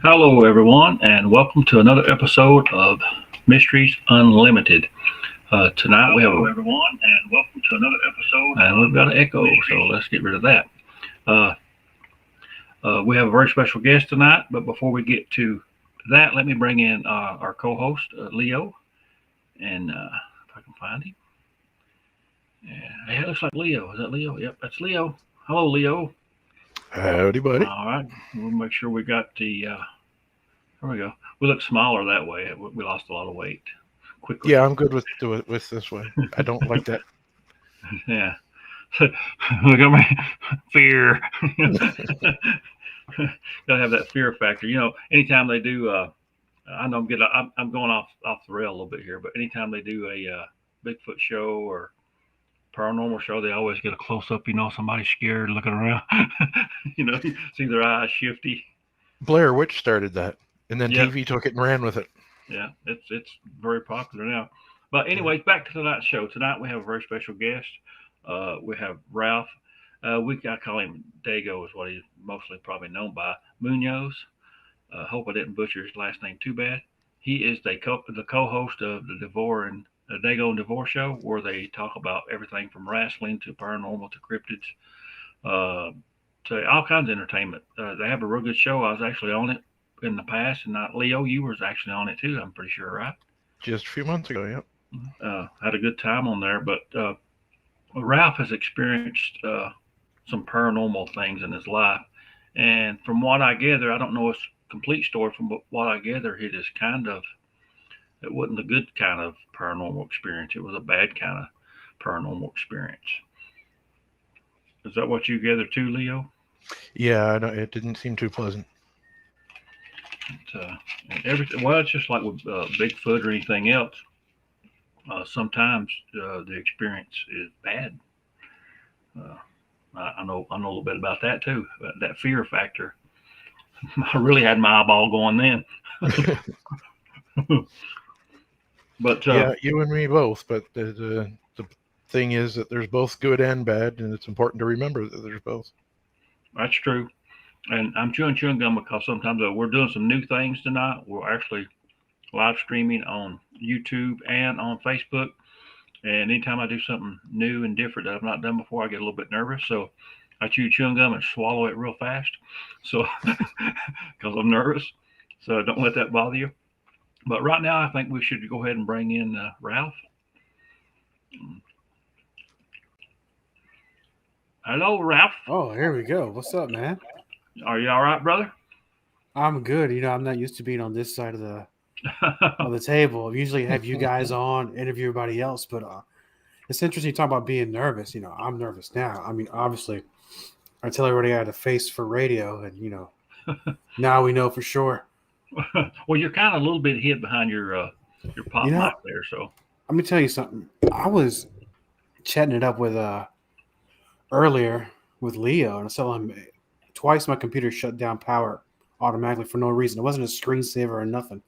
Hello, everyone, and welcome to another episode of Mysteries Unlimited. Tonight we have Hello, everyone, and welcome to another episode and we've of got an echo, so Mysteries. let's get rid of that. Uh, we have a very special guest tonight, but before we get to that, let me bring in our co-host Leo, and if I can find him, yeah, it looks like Leo. Is that Leo? Yep, that's Leo. Hello, Leo. Howdy, buddy. All right, we'll make sure we got the. There we go. We look smaller that way. We lost a lot of weight quickly. Yeah, I'm good with this way. I don't like that. Yeah. Look at me, fear. Gotta have that fear factor. Anytime they do, I know I'm going off the rail a little bit here, but anytime they do a Bigfoot show or paranormal show, they always get a close up. Somebody scared looking around. See their eyes shifty. Blair Witch started that, and then Yep. TV took it and ran with it. Yeah, it's very popular now. But anyways, back to tonight's show. Tonight we have a very special guest. We have Ralph. I call him Dago, is what he's mostly probably known by. Munoz. Hope I didn't butcher his last name too bad. He is the co-host of the DeVore and Diego and DeVore Show, where they talk about everything from wrestling to paranormal to cryptids, uh, to all kinds of entertainment. They have a real good show. I was actually on it in the past, and Leo, you was actually on it too. I'm pretty sure, right? Just a few months ago, yep. Had a good time on there, but Ralph has experienced some paranormal things in his life, and from what I gather, I don't know his complete story. From what I gather, it wasn't a good kind of paranormal experience. It was a bad kind of paranormal experience. Is that what you gather too, Leo? Yeah, no, it didn't seem too pleasant. And everything. Well, it's just like with Bigfoot or anything else. Sometimes the experience is bad. Uh, I know a little bit about that too. That fear factor. I really had my eyeball going then. But Yeah, you and me both. But the thing is that there's both good and bad, and it's important to remember that there's both. that's true. And I'm chewing gum because sometimes we're doing some new things tonight. We're actually live streaming on YouTube and on Facebook. And anytime I do something new and different that I've not done before, I get a little bit nervous. So I chew chewing gum and swallow it real fast. So because I'm nervous. So don't let that bother you. But right now, I think we should go ahead and bring in Ralph. Hello, Ralph. Oh, here we go. What's up, man? Are you all right, brother? I'm good. I'm not used to being on this side of the table. I usually have you guys on, interview everybody else, but it's interesting to talk about being nervous. I'm nervous now. I mean, obviously, I tell everybody I had a face for radio, and now we know for sure. Well, you're kind of a little bit hid behind your pop mic there, so. Let me tell you something. I was chatting it up with earlier with Leo, and I saw him twice. My computer shut down power automatically for no reason. It wasn't a screensaver or nothing.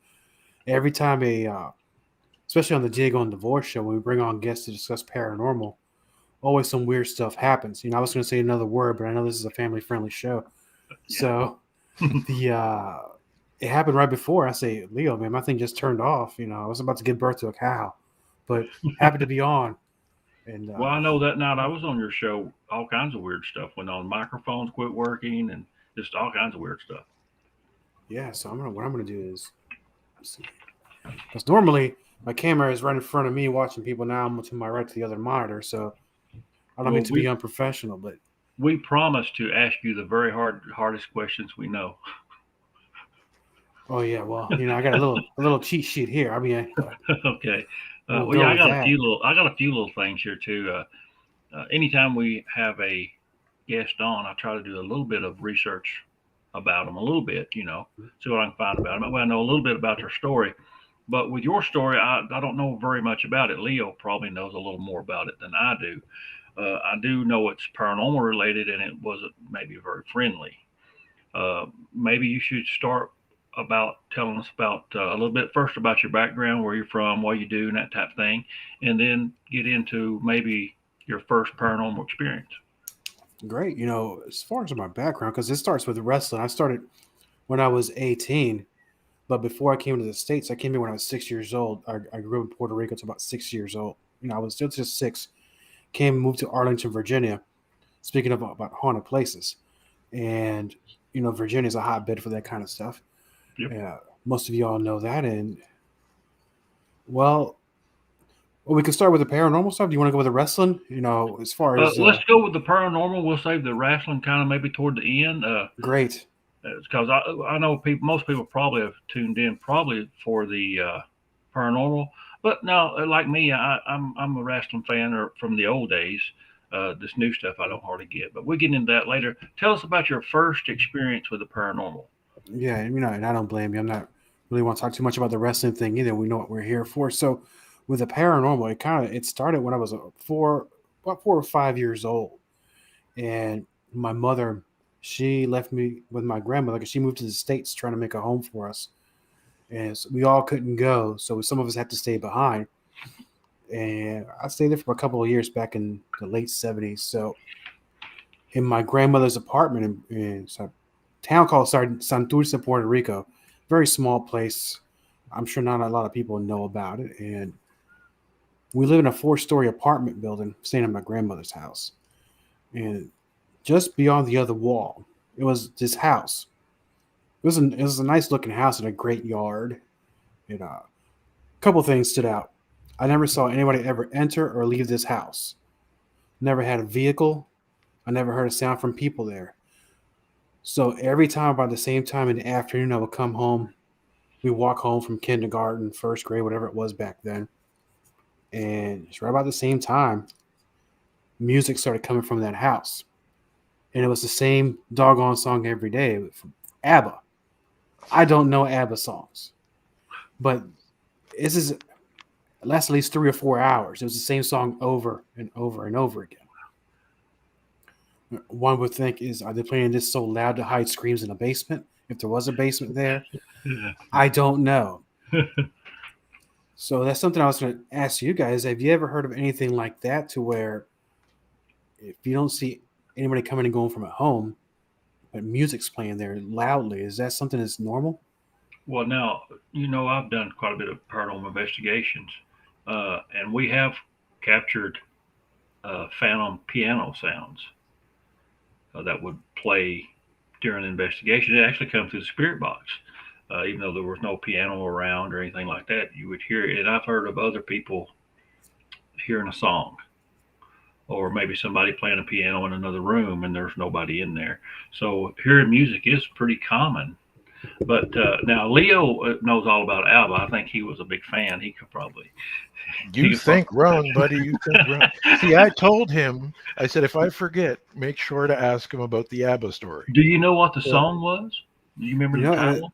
Every time especially on the Diego and DeVore Show, when we bring on guests to discuss paranormal, always some weird stuff happens. I was going to say another word, but I know this is a family-friendly show. Yeah. So it happened right before. I say, Leo, man, my thing just turned off. I was about to give birth to a cow, but happy to be on. And well, I know that night I was on your show, all kinds of weird stuff went on. Microphones quit working and just all kinds of weird stuff. Yeah, so what I'm gonna do is, because normally my camera is right in front of me watching people. Now I'm to my right to the other monitor, so I don't mean to be unprofessional, but we promise to ask you the very hardest questions we know. Oh yeah, well, I got a little cheat sheet here. I mean, okay. Well, yeah, I got a few little things here too. Anytime we have a guest on, I try to do a little bit of research about them, a little bit, see what I can find about them. Well, I know a little bit about their story, but with your story, I don't know very much about it. Leo probably knows a little more about it than I do. I do know it's paranormal related, and it wasn't maybe very friendly. Maybe you should start about telling us about a little bit first about your background, where you're from, what you do, and that type of thing, and then get into maybe your first paranormal experience. Great. As far as my background, because it starts with wrestling. I started when I was 18. But before I came to the States, I came here when I was 6 years old. I grew up in Puerto Rico until about 6 years old. I was still just 6. Moved to Arlington, Virginia. Speaking of about haunted places, and Virginia is a hotbed for that kind of stuff. Yep. Most of you all know that. And well, we can start with the paranormal stuff. Do you want to go with the wrestling? As far as let's go with the paranormal. We'll save the wrestling kind of maybe toward the end. Great. Because I know most people probably have tuned in probably for the paranormal, but no, like me, I'm a wrestling fan or from the old days. This new stuff I don't hardly get, but we'll get into that later. Tell us about your first experience with the paranormal. Yeah, and I don't blame you. I'm not really want to talk too much about the wrestling thing either. We know what we're here for. So with the paranormal, it started when I was about 4 or 5 years old, and my mother, she left me with my grandmother because she moved to the States trying to make a home for us, and so we all couldn't go, so some of us had to stay behind. And I stayed there for a couple of years back in the late 70s. So in my grandmother's apartment in a town called Santurce, Puerto Rico, very small place. I'm sure not a lot of people know about it. And we live in a 4-story apartment building, staying at my grandmother's house. And just beyond the other wall, it was this house. It was a nice looking house in a great yard. And a couple things stood out. I never saw anybody ever enter or leave this house. Never had a vehicle. I never heard a sound from people there. So every time about the same time in the afternoon, I would come home. We walk home from kindergarten, first grade, whatever it was back then. And it's right about the same time, music started coming from that house. And it was the same doggone song every day from ABBA. I don't know ABBA songs, but it lasted at least 3 or 4 hours. It was the same song over and over and over again. One would think, are they playing this so loud to hide screams in a basement? If there was a basement there, I don't know. So that's something I was going to ask you guys. Have you ever heard of anything like that, to where if you don't see anybody coming and going from a home, but music's playing there loudly, is that something that's normal? Well, now, I've done quite a bit of paranormal investigations, and we have captured phantom piano sounds that would play during the investigation. It actually comes through the spirit box. Even though there was no piano around or anything like that, you would hear it. And I've heard of other people hearing a song, or maybe somebody playing a piano in another room and there's nobody in there. So hearing music is pretty common. But now Leo knows all about ABBA. I think he was a big fan. He could probably. You think wrong, buddy. You think wrong. See, I told him, I said, if I forget, make sure to ask him about the ABBA story. Do you know what the song was? Do you remember the title?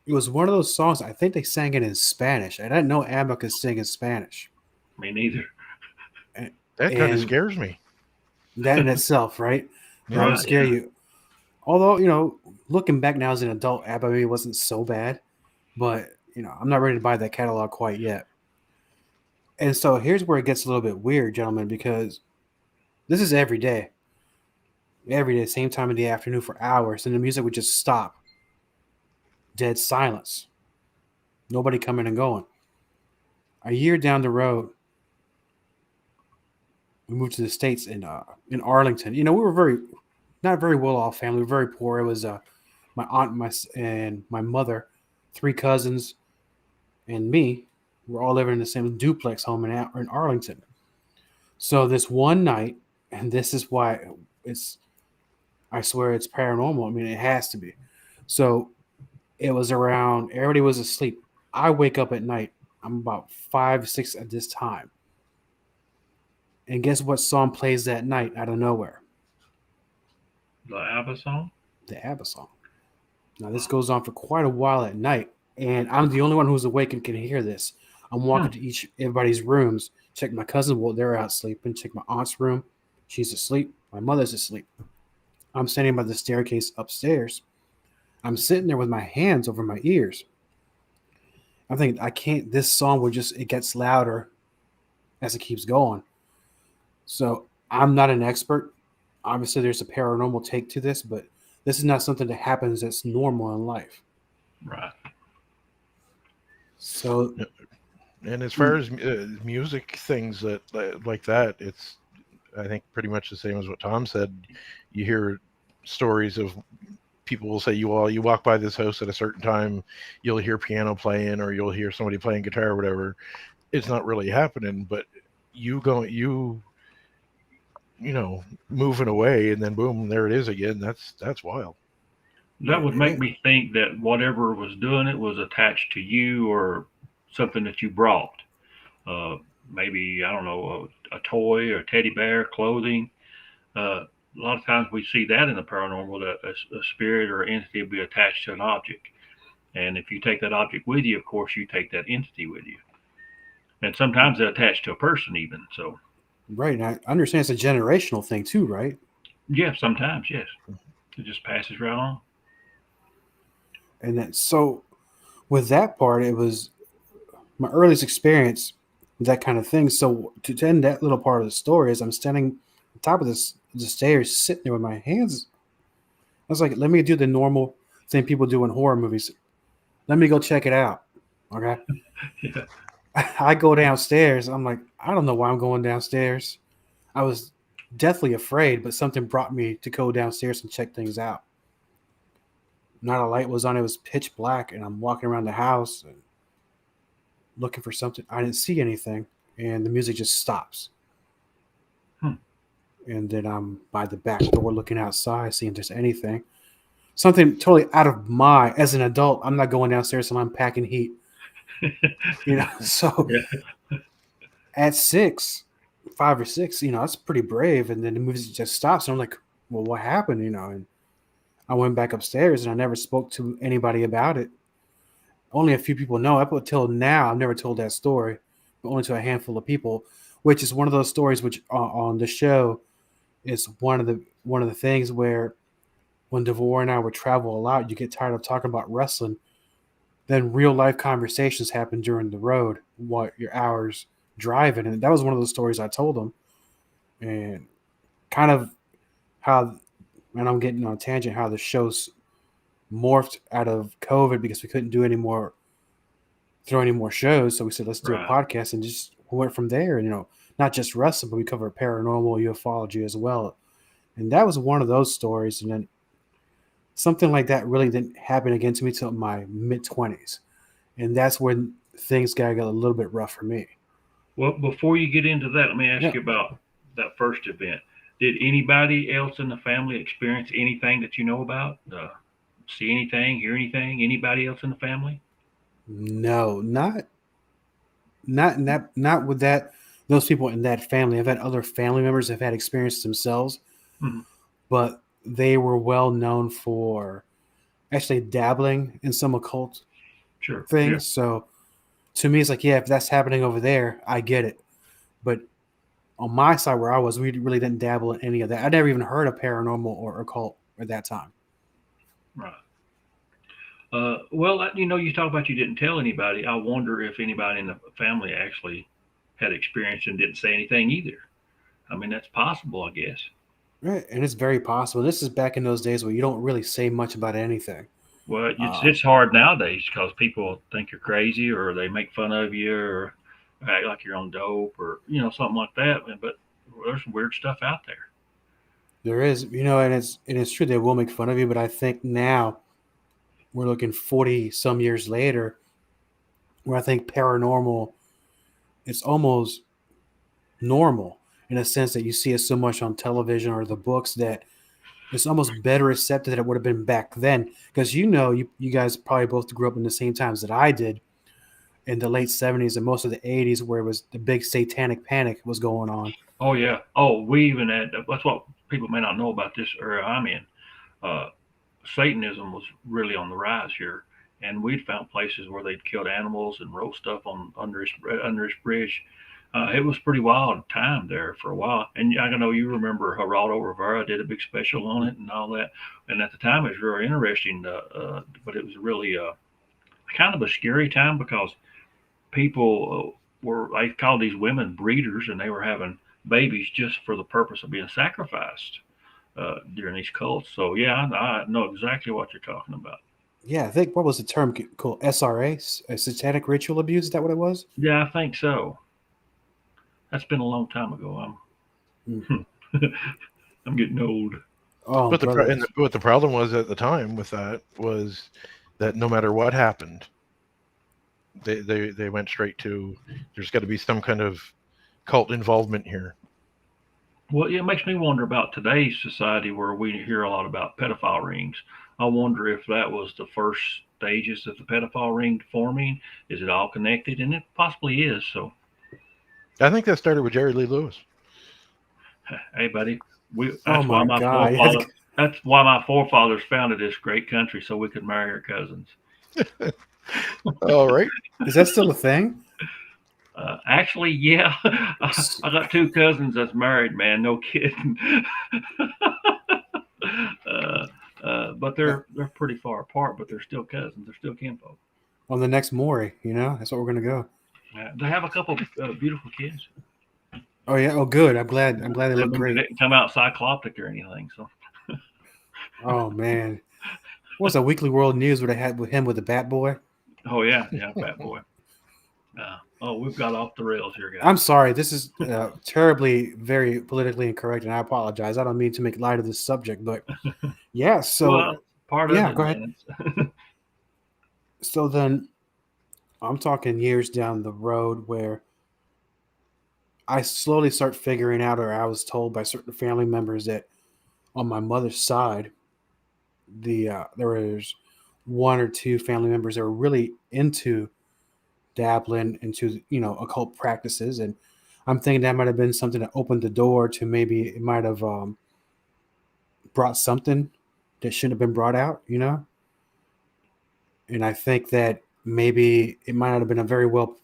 It was one of those songs. I think they sang it in Spanish. I didn't know ABBA could sing in Spanish. Me neither. That kind of scares me. That in itself, right? Yeah, That would scare you. Although, looking back now as an adult, ABBA maybe wasn't so bad. But, I'm not ready to buy that catalog quite yet. And so here's where it gets a little bit weird, gentlemen, because this is every day. Every day, same time in the afternoon for hours. And the music would just stop. Dead silence. Nobody coming and going. A year down the road, we moved to the States in Arlington. We were not very well off family. We were very poor. It was my aunt, and my mother, 3 cousins, and me. We're all living in the same duplex home in Arlington. So this one night, and this is why I swear it's paranormal. I mean, it has to be. So it was around, everybody was asleep. I wake up at night. I'm about 5, 6 at this time. And guess what song plays that night out of nowhere? The ABBA song? The ABBA song. Now, this goes on for quite a while at night. And I'm the only one who's awake and can hear this. I'm walking to everybody's rooms. Check my cousin. Well, they're out sleeping. Check my aunt's room. She's asleep. My mother's asleep. I'm standing by the staircase upstairs. I'm sitting there with my hands over my ears. I'm thinking, this song it gets louder as it keeps going. So I'm not an expert. Obviously, there's a paranormal take to this, but This is not something that happens that's normal in life. Right. So, and as far as music things like that, it's, I think, pretty much the same as what Tom said. You hear stories of people will say, you walk by this house at a certain time, you'll hear piano playing or you'll hear somebody playing guitar or whatever. It's not really happening, but you moving away and then boom, there it is again. That's wild. That would make me think that whatever was doing it was attached to you or something that you brought. Maybe, I don't know, a toy or a teddy bear, clothing. A lot of times we see that in the paranormal, that a spirit or entity will be attached to an object. And if you take that object with you, of course, you take that entity with you. And sometimes they're attached to a person even. So, right. And I understand it's a generational thing too, right? yeah, sometimes, yes. It just passes right on. And then, so with that part, it was my earliest experience with that kind of thing. So to end that little part of the story is I'm standing on top of the stairs, sitting there with my hands. I was like, let me do the normal thing people do in horror movies. Let me go check it out. Okay. Yeah. I go downstairs. I'm like, I don't know why I'm going downstairs. I was deathly afraid, but something brought me to go downstairs and check things out. Not a light was on. It was pitch black, and I'm walking around the house and looking for something. I didn't see anything, and the music just stops. And then I'm by the back door looking outside, seeing if there's anything. Something totally out of as an adult, I'm not going downstairs and I'm packing heat. So yeah. At 5 or 6, that's pretty brave. And then the music just stops. And I'm like, well, what happened? And I went back upstairs and I never spoke to anybody about it. Only a few people know. Up until now, I've never told that story, but only to a handful of people, which is one of those stories which on the show is one of the things where when DeVore and I would travel a lot, you get tired of talking about wrestling. Then real life conversations happen during the road, what your hours driving. And that was one of those stories I told them. And kind of how, and I'm getting on a tangent, how the show's morphed out of COVID because we couldn't do throw any more shows. So we said, let's do a podcast, and just went from there. And, not just wrestling, but we cover paranormal, UFOlogy as well. And that was one of those stories. And then something like that really didn't happen again to me till my mid-20s. And that's when things got a little bit rough for me. Well, before you get into that, let me ask you about that first event. Did anybody else in the family experience anything that you know about? See anything, hear anything? Anybody else in the family? No, not with that. Those people in that family. I've had other family members that have had experience themselves, but they were well known for actually dabbling in some occult things. Yeah. So to me, it's like, yeah, if that's happening over there, I get it. But on my side where I was, we really didn't dabble in any of that. I never even heard of paranormal or occult at that time. Right. Well, you talk about you didn't tell anybody. I wonder if anybody in the family actually had experience and didn't say anything either. I mean, that's possible, I guess. Right, and it's very possible. This is back in those days where you don't really say much about anything. Well, it's hard nowadays because people think you're crazy, or they make fun of you, or act like you're on dope, or something like that. But there's weird stuff out there. There is, and it's true they will make fun of you. But I think now we're looking 40 some years later, where I think paranormal, it's almost normal in a sense that you see it so much on television or the books that it's almost better accepted than it would have been back then. Because you guys probably both grew up in the same times that I did in the late 70s and most of the 80s, where it was the big satanic panic was going on. Oh, yeah. Oh, we even had, that's what people may not know about this area I'm in. Satanism was really on the rise here. And we'd found places where they'd killed animals and wrote stuff under his bridge. It was pretty wild time there for a while. And I know you remember Geraldo Rivera did a big special on it and all that. And at the time, it was very interesting. But it was really kind of a scary time because people they called these women breeders, and they were having babies just for the purpose of being sacrificed. during these cults. So yeah, I know exactly what you're talking about. Yeah, I think what was the term called? SRA, satanic ritual abuse. Is that what it was? Yeah, I think so. That's been a long time ago. I'm getting old. Oh, But brother. what the problem was at the time with that was that no matter what happened, they went straight to there's got to be some kind of cult involvement here. Well, it makes me wonder about today's society where we hear a lot about pedophile rings. I wonder if that was the first stages of the pedophile ring forming. Is it all connected? And it possibly is. So, I think that started with Jerry Lee Lewis. hey, buddy, Oh that's why my God. that's why my forefathers founded this great country so we could marry our cousins. All right. Is that still a thing? Actually, yeah, I got two cousins that's married, man. No kidding. But they're pretty far apart, but they're still cousins. They're still kinfolk. On the next Maury, that's what we're gonna go. They have a couple beautiful kids. Oh yeah. Oh good. I'm glad they look great. They didn't come out cyclopic or anything. So. Oh man. What's a Weekly World News what I had with him with the Bat Boy? Oh yeah, Bat Boy. We've got off the rails here, guys. I'm sorry. This is terribly, very politically incorrect, and I apologize. I don't mean to make light of this subject, but yeah. So part of it. Go ahead. So then, I'm talking years down the road where I slowly start figuring out, or I was told by certain family members that on my mother's side, there was one or two family members that were really into dabbling into occult practices, and I'm thinking that might have been something that opened the door to maybe it might have brought something that shouldn't have been brought out, and I think that maybe it might not have been a very well,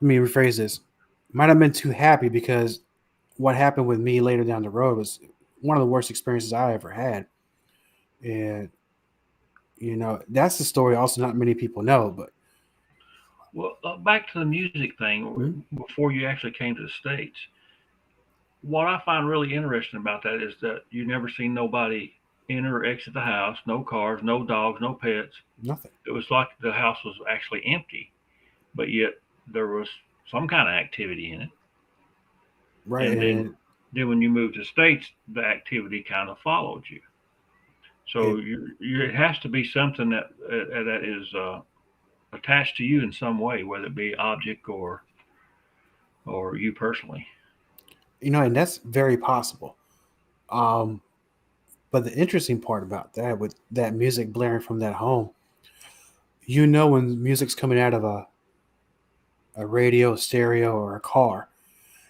let me rephrase this, might have been too happy, because what happened with me later down the road was one of the worst experiences I ever had. And that's the story also not many people know. But well, back to the music thing, before you actually came to the States, what I find really interesting about that is that you never seen nobody enter or exit the house, no cars, no dogs, no pets. Nothing. It was like the house was actually empty, but yet there was some kind of activity in it. Right. And then when you moved to the States, the activity kind of followed you. So it has to be something that is attached to you in some way, whether it be object or you personally. And that's very possible. But the interesting part about that, with that music blaring from that home, when music's coming out of a radio, stereo, or a car,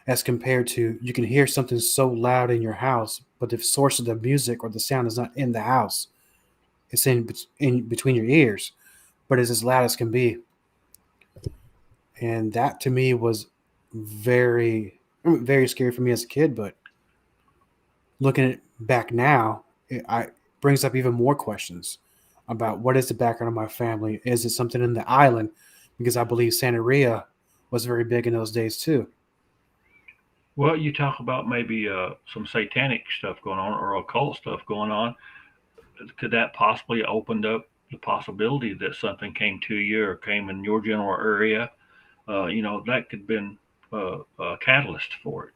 as compared to you can hear something so loud in your house, but the source of the music or the sound is not in the house. It's in between your ears, but it's as loud as can be. And that to me was very, very scary for me as a kid. But looking at it back now, it brings up even more questions about what is the background of my family. Is it something in the island? Because I believe Santeria was very big in those days too. Well, you talk about maybe some satanic stuff going on or occult stuff going on. Could that possibly opened up the possibility that something came to you or came in your general area? That could have been a catalyst for it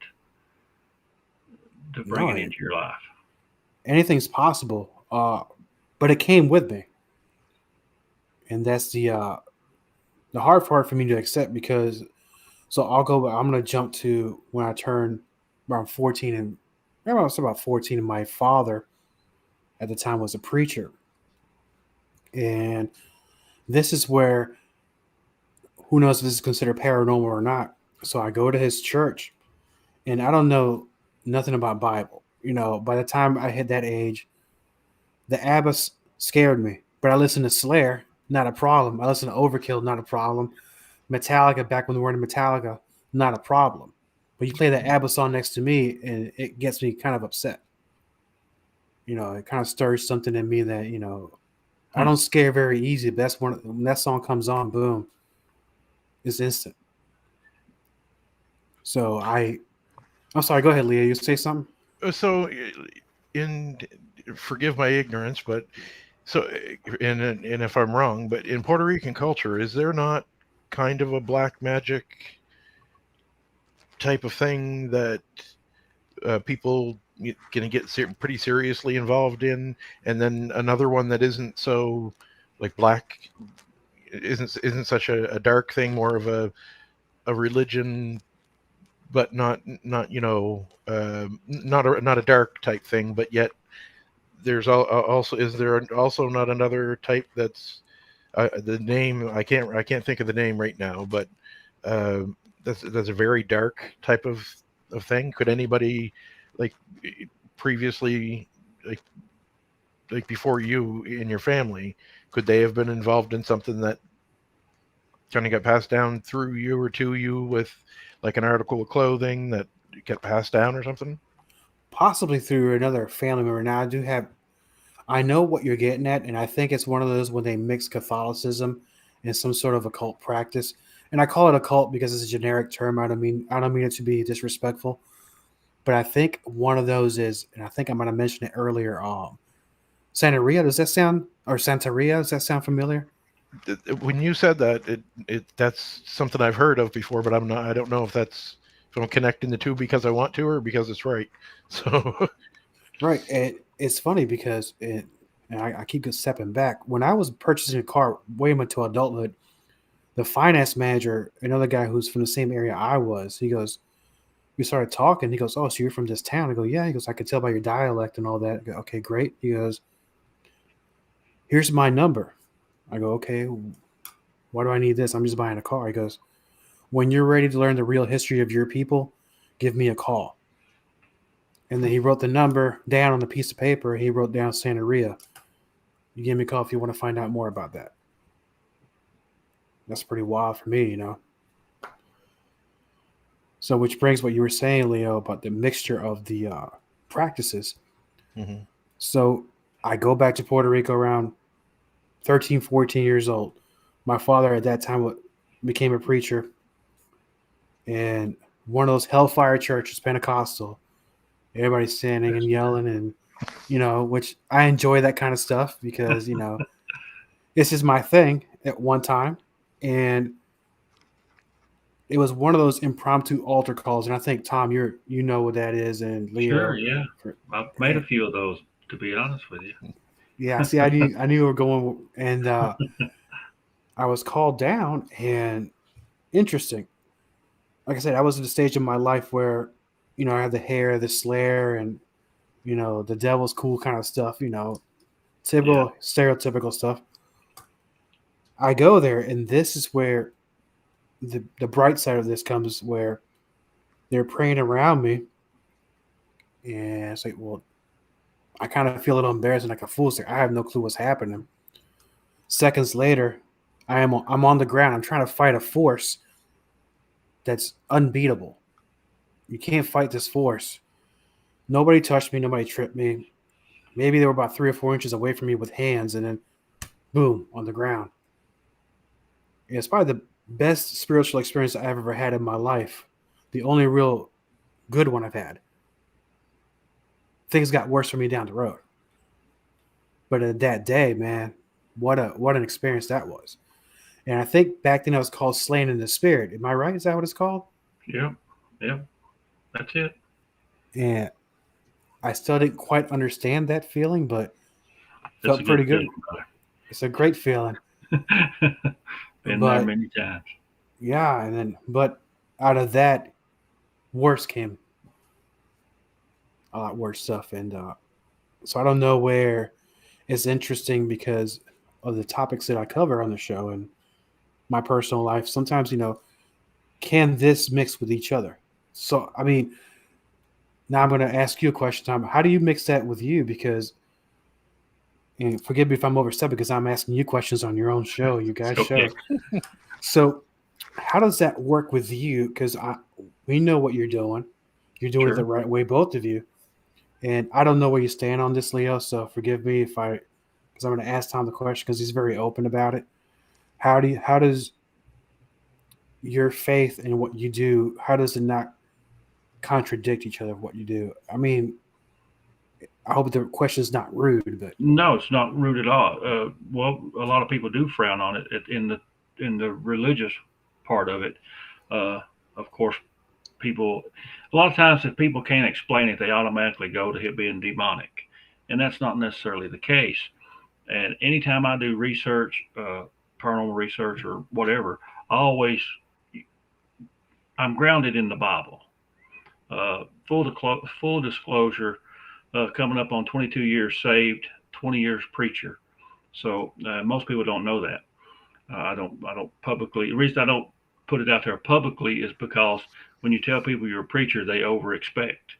to bring it into your life. Anything's possible, but it came with me, and that's the hard part for me to accept. Because I'm going to jump to when I turned around 14, and I was about 14, and my father at the time was a preacher. And this is where, who knows if this is considered paranormal or not. So I go to his church, and I don't know nothing about Bible. By the time I hit that age, the Abbas scared me. But I listened to Slayer, not a problem. I listened to Overkill, not a problem. Metallica, back when we were in Metallica, not a problem. But you play that ABBA song next to me, and it gets me kind of upset. It kind of stirs something in me that, I don't scare very easy. But that's when that song comes on, boom, it's instant. So I'm sorry, go ahead, Leah. You say something? So, in forgive my ignorance, but so, and if I'm wrong, but in Puerto Rican culture, is there not kind of a black magic type of thing that people can get pretty seriously involved in, and then another one that isn't so like black, isn't such a dark thing, more of a religion, but not not a dark type thing, but yet there's also, is there also not another type that's the name, I can't think of the name right now, but uh, that's a very dark type of thing. Could anybody, like, previously, like before you in your family, could they have been involved in something that kind of got passed down through you or to you, with like an article of clothing that got passed down or something? Possibly through another family member. Now, I know what you're getting at, and I think it's one of those when they mix Catholicism and some sort of occult practice. And I call it occult because it's a generic term. I don't mean it to be disrespectful, but I think one of those is, and I think I might have mentioned it earlier. Santeria. Does that sound, or Santeria? Does that sound familiar? When you said that, that's something I've heard of before, but I don't know if I'm connecting the two because I want to or because it's right. So Right. And it's funny because and I keep stepping back. When I was purchasing a car way into adulthood, the finance manager, another guy who's from the same area I was, he goes, we started talking. He goes, "Oh, so you're from this town?" I go, "Yeah." He goes, "I could tell by your dialect and all that." I go, "Okay, great." He goes, "Here's my number." I go, "Okay, why do I need this? I'm just buying a car." He goes, "When you're ready to learn the real history of your people, give me a call." And then he wrote the number down on a piece of paper. He wrote down Santeria. You give me a call if you want to find out more about that. That's pretty wild for me, you know. So, which brings what you were saying, Leo, about the mixture of the practices. mhm. So, I go back to Puerto Rico around 13, 14 years old. My father at that time became a preacher in one of those hellfire churches, Pentecostal. Everybody's standing and yelling, and which I enjoy that kind of stuff because this is my thing at one time, and it was one of those impromptu altar calls. And I think Tom, you know what that is, and Sure, Leo. yeah. I've made a few of those, to be honest with you. Yeah, see, I knew we were going, and I was called down, and interesting. Like I said, I was at a stage in my life where, I had the hair, the slayer, and the devil's cool kind of stuff. Yeah, Typical, stereotypical stuff. I go there, and this is where the bright side of this comes, where they're praying around me, and it's like, well, I kind of feel a little embarrassed and like a fool. It's like, I have no clue what's happening. Seconds later, I'm on the ground. I'm trying to fight a force that's unbeatable. You can't fight this force. Nobody touched me. Nobody tripped me. Maybe they were about 3 or 4 inches away from me with hands, and then boom, on the ground. And it's probably the best spiritual experience I've ever had in my life. The only real good one I've had. Things got worse for me down the road. But at that day, man, what an experience that was. And I think back then it was called Slain in the Spirit. Am I right? Is that what it's called? yeah, yeah. That's it. And I still didn't quite understand that feeling, but That's a felt pretty good good. feeling, It's a great feeling. brother. Been there But many times. yeah, but out of that, worse came a lot worse stuff. And so I don't know where it's interesting because of the topics that I cover on the show and my personal life. Sometimes, can this mix with each other? So, I mean, now I'm going to ask you a question, Tom. How do you mix that with you? Because, and forgive me if I'm overstepping because I'm asking you questions on your own show, you guys' Okay. shows. So, how does that work with you? Because we know what you're doing. You're doing it the Sure. right way, both of you. And I don't know where you stand on this, Leo. So forgive me because I'm going to ask Tom the question because he's very open about it. How does your faith and what you do, how does it not contradict each other of what you do? I mean, I hope the question is not rude, but No, it's not rude at all. Well, a lot of people do frown on it in the religious part of it. Uh, of course, people a lot of times if people can't explain it, they automatically go to it being demonic, and that's not necessarily the case. And anytime I do research, paranormal research or whatever, I always I'm grounded in the Bible. Full disclosure, coming up on 22 years saved, 20 years preacher. So most people don't know that. I don't publicly. The reason I don't put it out there publicly is because when you tell people you're a preacher, they over expect.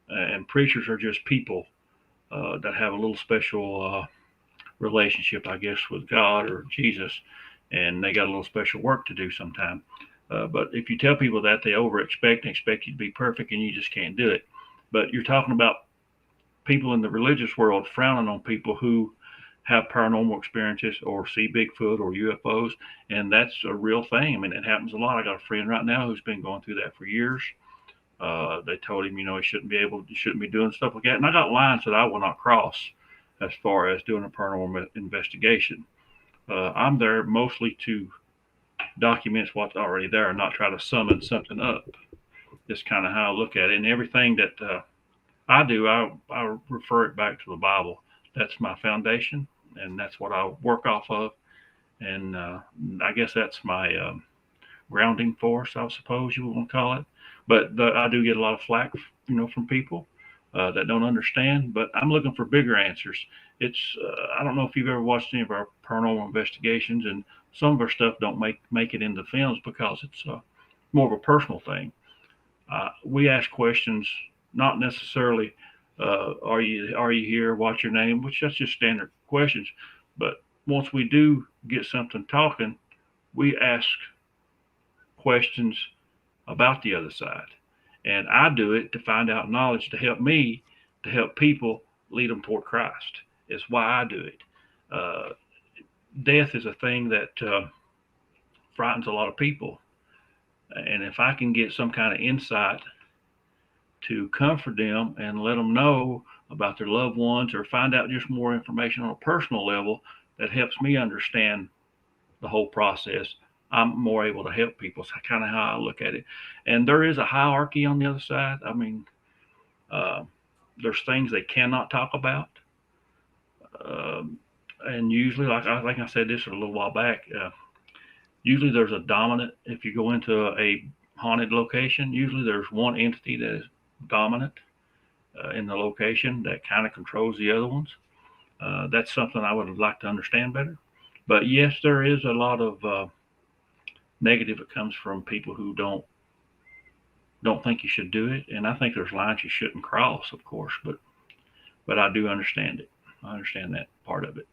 And preachers are just people that have a little special relationship, I guess, with God or Jesus, and they got a little special work to do sometime. But if you tell people that, they over expect and expect you to be perfect, and you just can't do it. But you're talking about people in the religious world frowning on people who have paranormal experiences or see Bigfoot or UFOs, and that's a real thing. I mean, it happens a lot. I got a friend right now who's been going through that for years. They told him, he shouldn't be doing stuff like that. And I got lines that I will not cross as far as doing a paranormal investigation. I'm there mostly to document what's already there and not try to summon something up. That's kind of how I look at it. And everything that I do, I refer it back to the Bible. That's my foundation, and that's what I work off of. And I guess that's my grounding force, I suppose you would want to call it. But I do get a lot of flack, from people that don't understand. But I'm looking for bigger answers. It's I don't know if you've ever watched any of our paranormal investigations, and some of our stuff don't make it into films because it's more of a personal thing. We ask questions, not necessarily are you here, what's your name, which that's just standard questions. But once we do get something talking, we ask questions about the other side. And I do it to find out knowledge to help me, to help people lead them toward Christ. Is why I do it. Uh, Death is a thing that frightens a lot of people. And if I can get some kind of insight to comfort them and let them know about their loved ones or find out just more information on a personal level that helps me understand the whole process, I'm more able to help people. It's kind of how I look at it. And there is a hierarchy on the other side. I mean, there's things they cannot talk about. And usually, like I said this a little while back, usually there's a dominant. If you go into a haunted location, usually there's one entity that is dominant in the location that kind of controls the other ones. That's something I would like to understand better. But yes, there is a lot of negative that comes from people who don't think you should do it, and I think there's lines you shouldn't cross, of course. But I do understand it. I understand that part of it.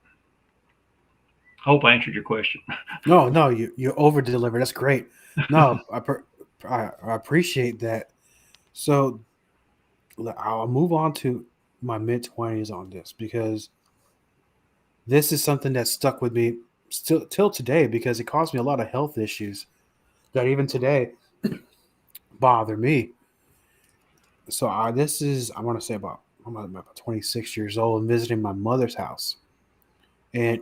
I hope I answered your question. No, you over delivered. That's great. No, I appreciate that. So I'll move on to my mid-20s on this because this is something that stuck with me still till today because it caused me a lot of health issues that even today bother me. So I want to say I'm about 26 years old and visiting my mother's house, and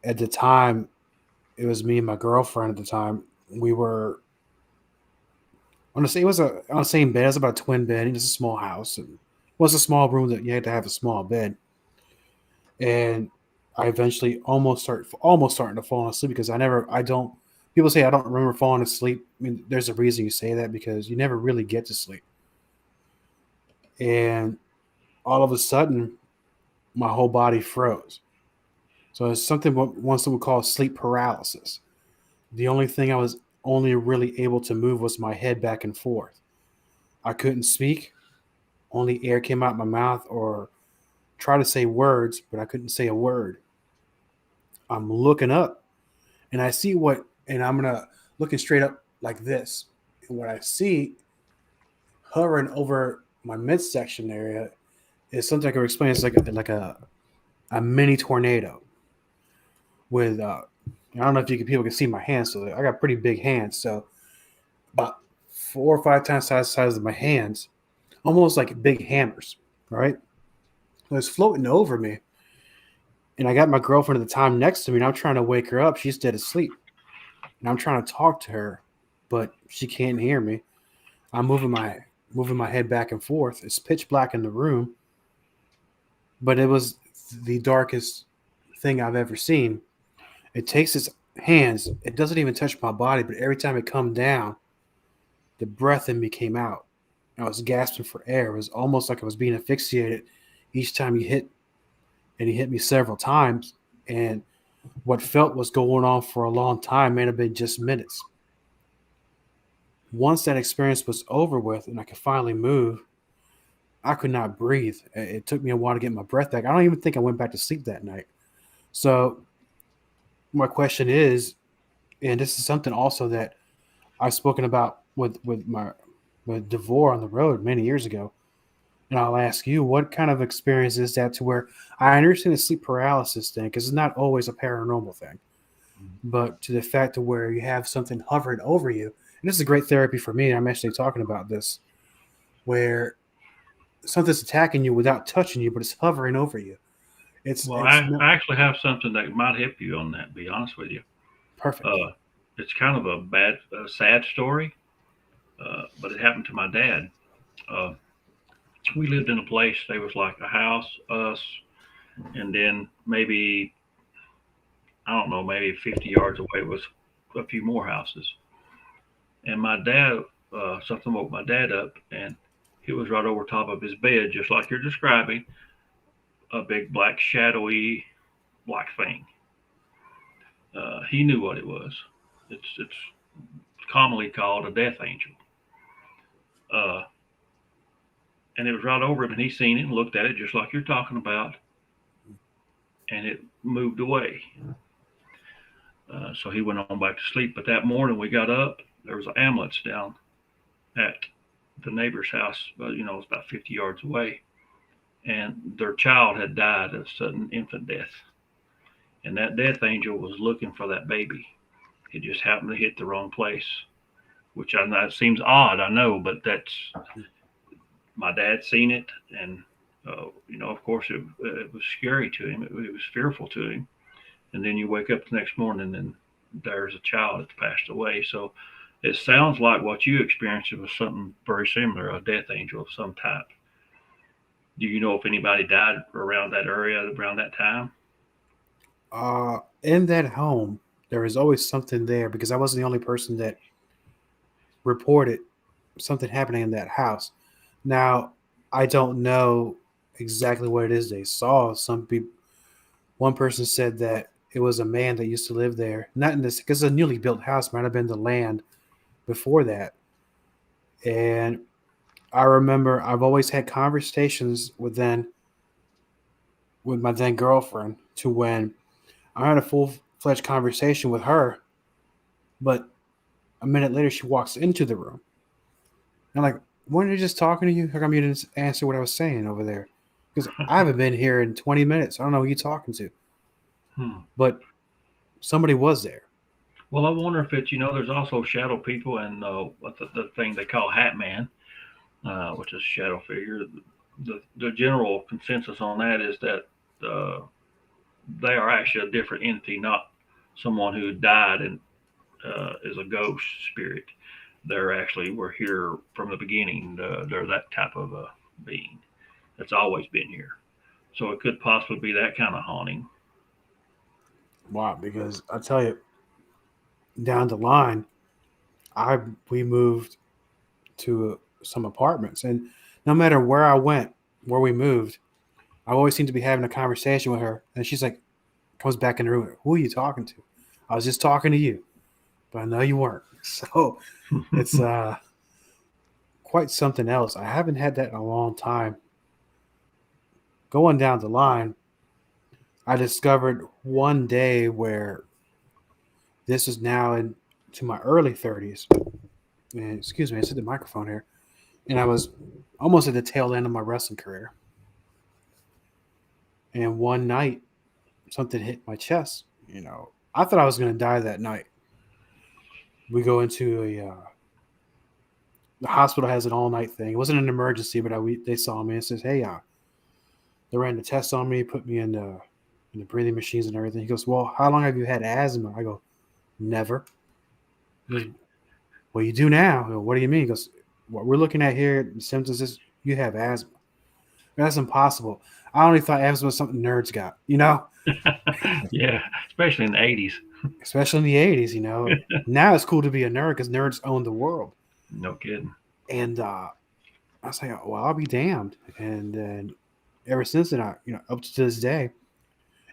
at the time, it was me and my girlfriend at the time. We were on the same, it was on the same bed. It was about a twin bed. It was a small house, and it was a small room that you had to have a small bed. And I eventually almost starting to fall asleep because I don't. People say I don't remember falling asleep. I mean, there's a reason you say that because you never really get to sleep. And all of a sudden, my whole body froze. So it's something once would call sleep paralysis. The only thing I was only really able to move was my head back and forth. I couldn't speak. Only air came out my mouth or try to say words, but I couldn't say a word. I'm looking up and I see and I'm looking straight up like this. And what I see hovering over my midsection area is something I can explain. It's like a mini tornado with I don't know if people can see my hands. So I got pretty big hands. So about 4 or 5 times the size of my hands, almost like big hammers, right? It was floating over me. And I got my girlfriend at the time next to me, and I'm trying to wake her up. She's dead asleep. And I'm trying to talk to her, but she can't hear me. I'm moving my head back and forth. It's pitch black in the room, but it was the darkest thing I've ever seen. It takes its hands. It doesn't even touch my body, but every time it come down, the breath in me came out. I was gasping for air. It was almost like I was being asphyxiated each time he hit, and he hit me several times. And what felt was going on for a long time may have been just minutes. Once that experience was over with and I could finally move, I could not breathe. It took me a while to get my breath back. I don't even think I went back to sleep that night. So my question is, and this is something also that I've spoken about with DeVore on the road many years ago, and I'll ask you, what kind of experience is that, to where I understand the sleep paralysis thing, because it's not always a paranormal thing, but to the fact to where you have something hovering over you. And this is a great therapy for me. I'm actually talking about this, where something's attacking you without touching you, but it's hovering over you. I actually have something that might help you on that, to be honest with you. Perfect. It's kind of a sad story, but it happened to my dad. We lived in a place, there was like a house, us, and then maybe, I don't know, maybe 50 yards away was a few more houses. And my dad, something woke my dad up, and he was right over top of his bed, just like you're describing, a big black shadowy black thing. He knew what it was. It's commonly called a death angel. And it was right over him, and he seen it and looked at it just like you're talking about, and it moved away. So he went on back to sleep. But that morning we got up, there was ambulance down at the neighbor's house, but it was about 50 yards away, and their child had died of sudden infant death. And that death angel was looking for that baby. It just happened to hit the wrong place, which I know it seems odd, I know, but that's, my dad seen it, and of course it was scary to him. It was fearful to him. And then you wake up the next morning and there's a child that's passed away. So it sounds like what you experienced was something very similar, a death angel of some type. Do you know if anybody died around that area around that time? In that home, there was always something there, because I wasn't the only person that reported something happening in that house. Now, I don't know exactly what it is they saw. One person said that it was a man that used to live there, not in this, because it's a newly built house, might have been the land before that. And I remember I've always had conversations with my then girlfriend, to when I had a full-fledged conversation with her, but a minute later she walks into the room. And I'm like, weren't I just talking to you? How come you didn't answer what I was saying over there? Because I haven't been here in 20 minutes. I don't know who you're talking to. But somebody was there. Well, I wonder if it's, there's also shadow people, and what the thing they call Hat Man, which is a shadow figure. The general consensus on that is that they are actually a different entity, not someone who died and is a ghost spirit. We're here from the beginning. They're that type of a being that's always been here. So it could possibly be that kind of haunting. Wow, because I tell you, down the line, we moved to some apartments, and no matter where I went, where we moved, I always seem to be having a conversation with her, and she's like, comes back in the room, who are you talking to? I was just talking to you, but I know you weren't. So it's quite something else. I haven't had that in a long time. Going down the line, I discovered one day where this is now into my early 30s. And excuse me, I said the microphone here. And I was almost at the tail end of my wrestling career. And one night, something hit my chest. I thought I was going to die that night. We go into the hospital has an all-night thing. It wasn't an emergency, but they saw me and says, hey, the They ran the test on me, put me in the breathing machines and everything. He goes, well, how long have you had asthma? I go, never. He goes, well, you do now. I go, what do you mean? He goes, what we're looking at here, the symptoms is you have asthma. That's impossible. I only thought asthma was something nerds got, Yeah, especially in the 80s. Especially in the 80s, Now it's cool to be a nerd because nerds own the world. No kidding. And I was like, well, I'll be damned. And then ever since then, up to this day,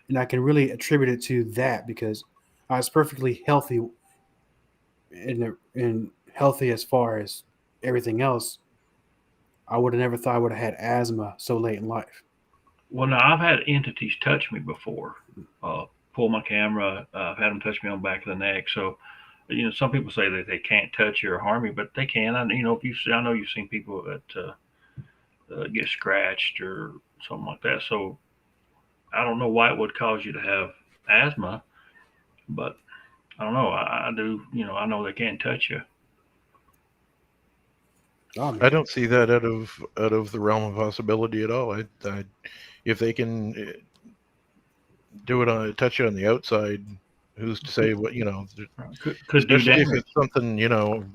and I can really attribute it to that because I was perfectly healthy and healthy as far as everything else. I would have never thought I would have had asthma so late in life. Well, now I've had entities touch me before. Pull my camera. I've had them touch me on the back of the neck. So, some people say that they can't touch you or harm you, but they can. I know you've seen people that get scratched or something like that. So, I don't know why it would cause you to have asthma, but I don't know. I do. I know they can't touch you. I don't see that out of the realm of possibility at all. If they can do it touch you on the outside, who's to say what could do especially damage. if it's something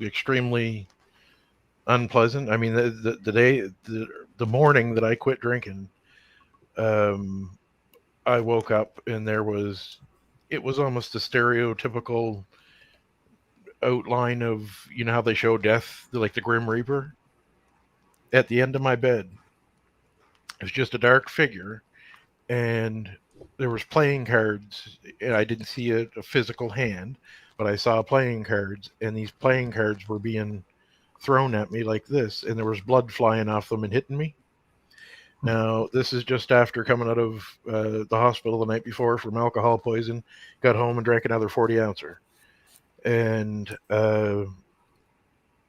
extremely unpleasant. I mean, the morning that I quit drinking, I woke up and it was almost a stereotypical outline of how they show death, like the Grim Reaper. At the end of my bed, it was just a dark figure, and there was playing cards, and I didn't see a physical hand, but I saw playing cards, and these playing cards were being thrown at me like this, and there was blood flying off them and hitting me. Now, this is just after coming out of the hospital the night before from alcohol poison, got home and drank another 40-ouncer. And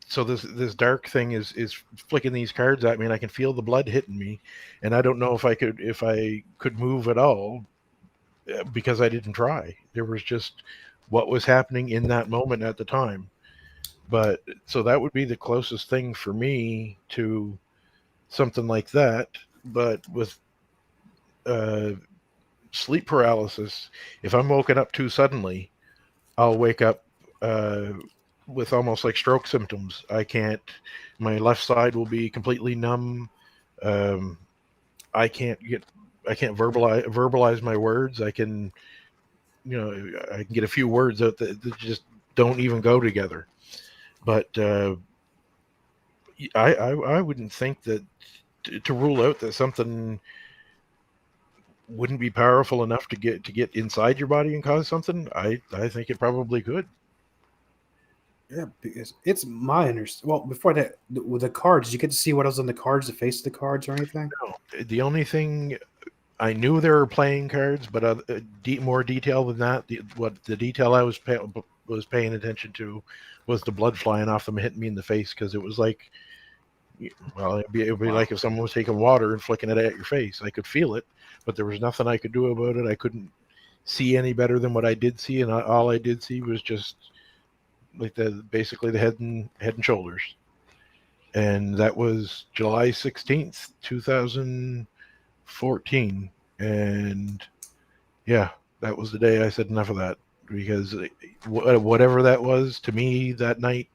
so this dark thing is flicking these cards at me, and I can feel the blood hitting me, and I don't know if I could move at all because I didn't try. There was just what was happening in that moment at the time. But so that would be the closest thing for me to something like that. But with sleep paralysis, if I'm woken up too suddenly, I'll wake up with almost like stroke symptoms. My left side will be completely numb. I can't verbalize my words. I can get a few words out that just don't even go together. But I wouldn't think that to rule out that something wouldn't be powerful enough to get inside your body and cause something. I think it probably could. Yeah, because it's my understanding. Well, before that, with the cards, did you get to see what was on the cards, the face of the cards, or anything? No, the only thing I knew there were playing cards, but more detail than that. The detail I was paying attention to was the blood flying off them, hitting me in the face, because it was like, well, it'd be like if someone was taking water and flicking it at your face. I could feel it, but there was nothing I could do about it. I couldn't see any better than what I did see, and all I did see was just like basically the head and shoulders. And that was July 16th, 2014. And yeah, that was the day I said enough of that, because whatever that was to me that night,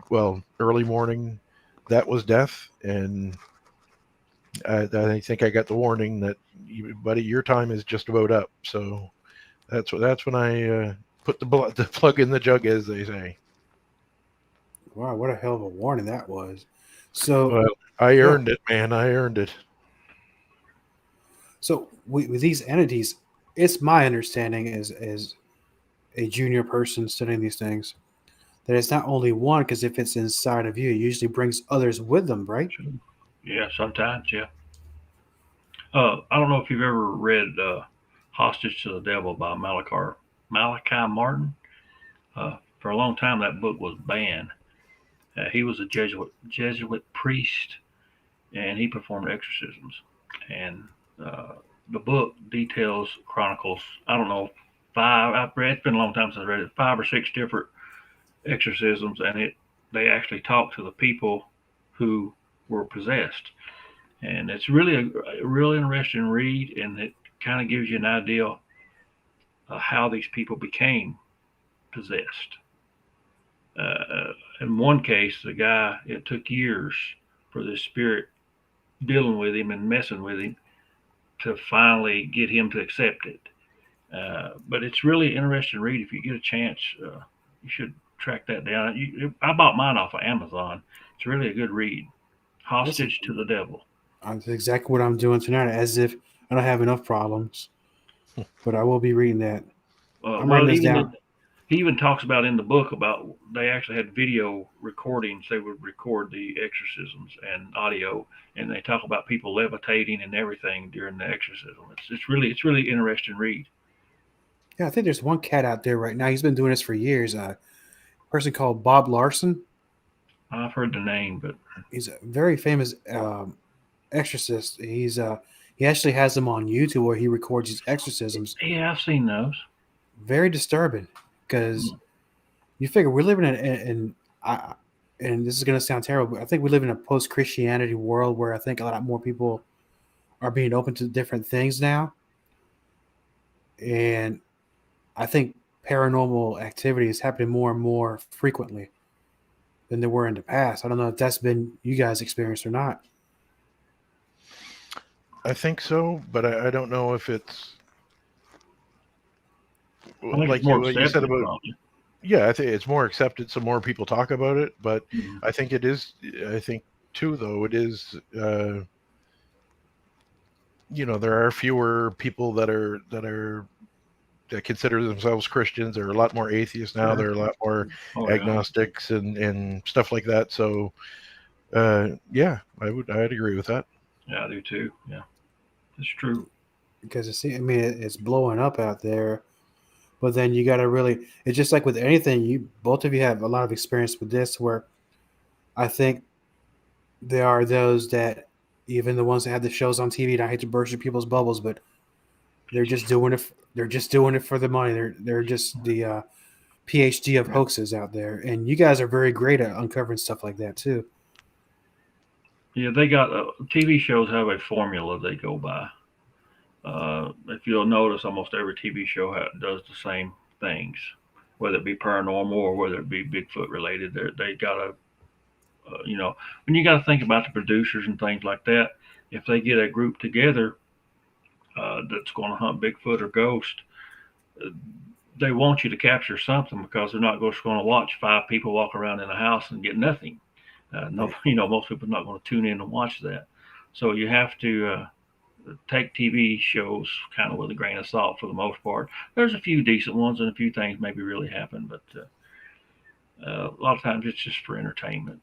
well, early morning, that was death. And I think I got the warning that, buddy, your time is just about up. So that's when I put the plug in the jug, as they say. Wow, what a hell of a warning that was. So, well, I earned it, man. I earned it. So with these entities, it's my understanding as a junior person studying these things that it's not only one, because if it's inside of you, it usually brings others with them, right? Yeah, sometimes, yeah. I don't know if you've ever read Hostage to the Devil by Malachi Martin. For a long time, that book was banned. He was a Jesuit priest, and he performed exorcisms. And the book chronicles, I don't know, it's been a long time since I read it, 5 or 6 different exorcisms, and they actually talked to the people who were possessed. and it's really a real interesting read, and it kind of gives you an idea of how these people became possessed. In one case, the guy, it took years for this spirit dealing with him and messing with him to finally get him to accept it. But it's really interesting read. If you get a chance, you should track that down. I bought mine off of Amazon. It's really a good read. Hostage to the Devil. That's exactly what I'm doing tonight, as if I don't have enough problems. But I will be reading that. I'm writing this down. He even talks about in the book about they actually had video recordings. They would record the exorcisms and audio, and they talk about people levitating and everything during the exorcism. It's really interesting read. Yeah, I think there's one cat out there right now. He's been doing this for years. A person called Bob Larson. I've heard the name, but he's a very famous exorcist. He actually has them on YouTube where he records his exorcisms. Yeah, I've seen those. Very disturbing because you figure we're living in and this is going to sound terrible, but I think we live in a post-Christianity world where I think a lot more people are being open to different things now. And I think paranormal activity is happening more and more frequently than they were in the past. I don't know if that's been you guys' experience or not. I think so, but I don't know if it's like you said about. Probably. Yeah, I think it's more accepted, so more people talk about it. But I think it is. I think too, though, it is. There are fewer people that consider themselves Christians. There are a lot more atheists now. There are a lot more agnostics and stuff like that. So, yeah, I'd agree with that. Yeah, I do too. Yeah, it's true. Because it's blowing up out there. But then you got to really, it's just like with anything, both of you have a lot of experience with this, where I think there are those that, even the ones that have the shows on TV, and I hate to burst your people's bubbles, but they're just doing it. They're just doing it for the money. They're just the PhD of hoaxes out there, and you guys are very great at uncovering stuff like that too. Yeah, they got TV shows have a formula they go by. If you'll notice, almost every TV show does the same things, whether it be paranormal or whether it be Bigfoot related. They got to, when you got to think about the producers and things like that, if they get a group together that's going to hunt Bigfoot or ghost, they want you to capture something, because they're not just going to watch 5 people walk around in a house and get nothing. Most people are not going to tune in and watch that. So you have to take TV shows kind of with a grain of salt for the most part. There's a few decent ones and a few things maybe really happen, but a lot of times it's just for entertainment.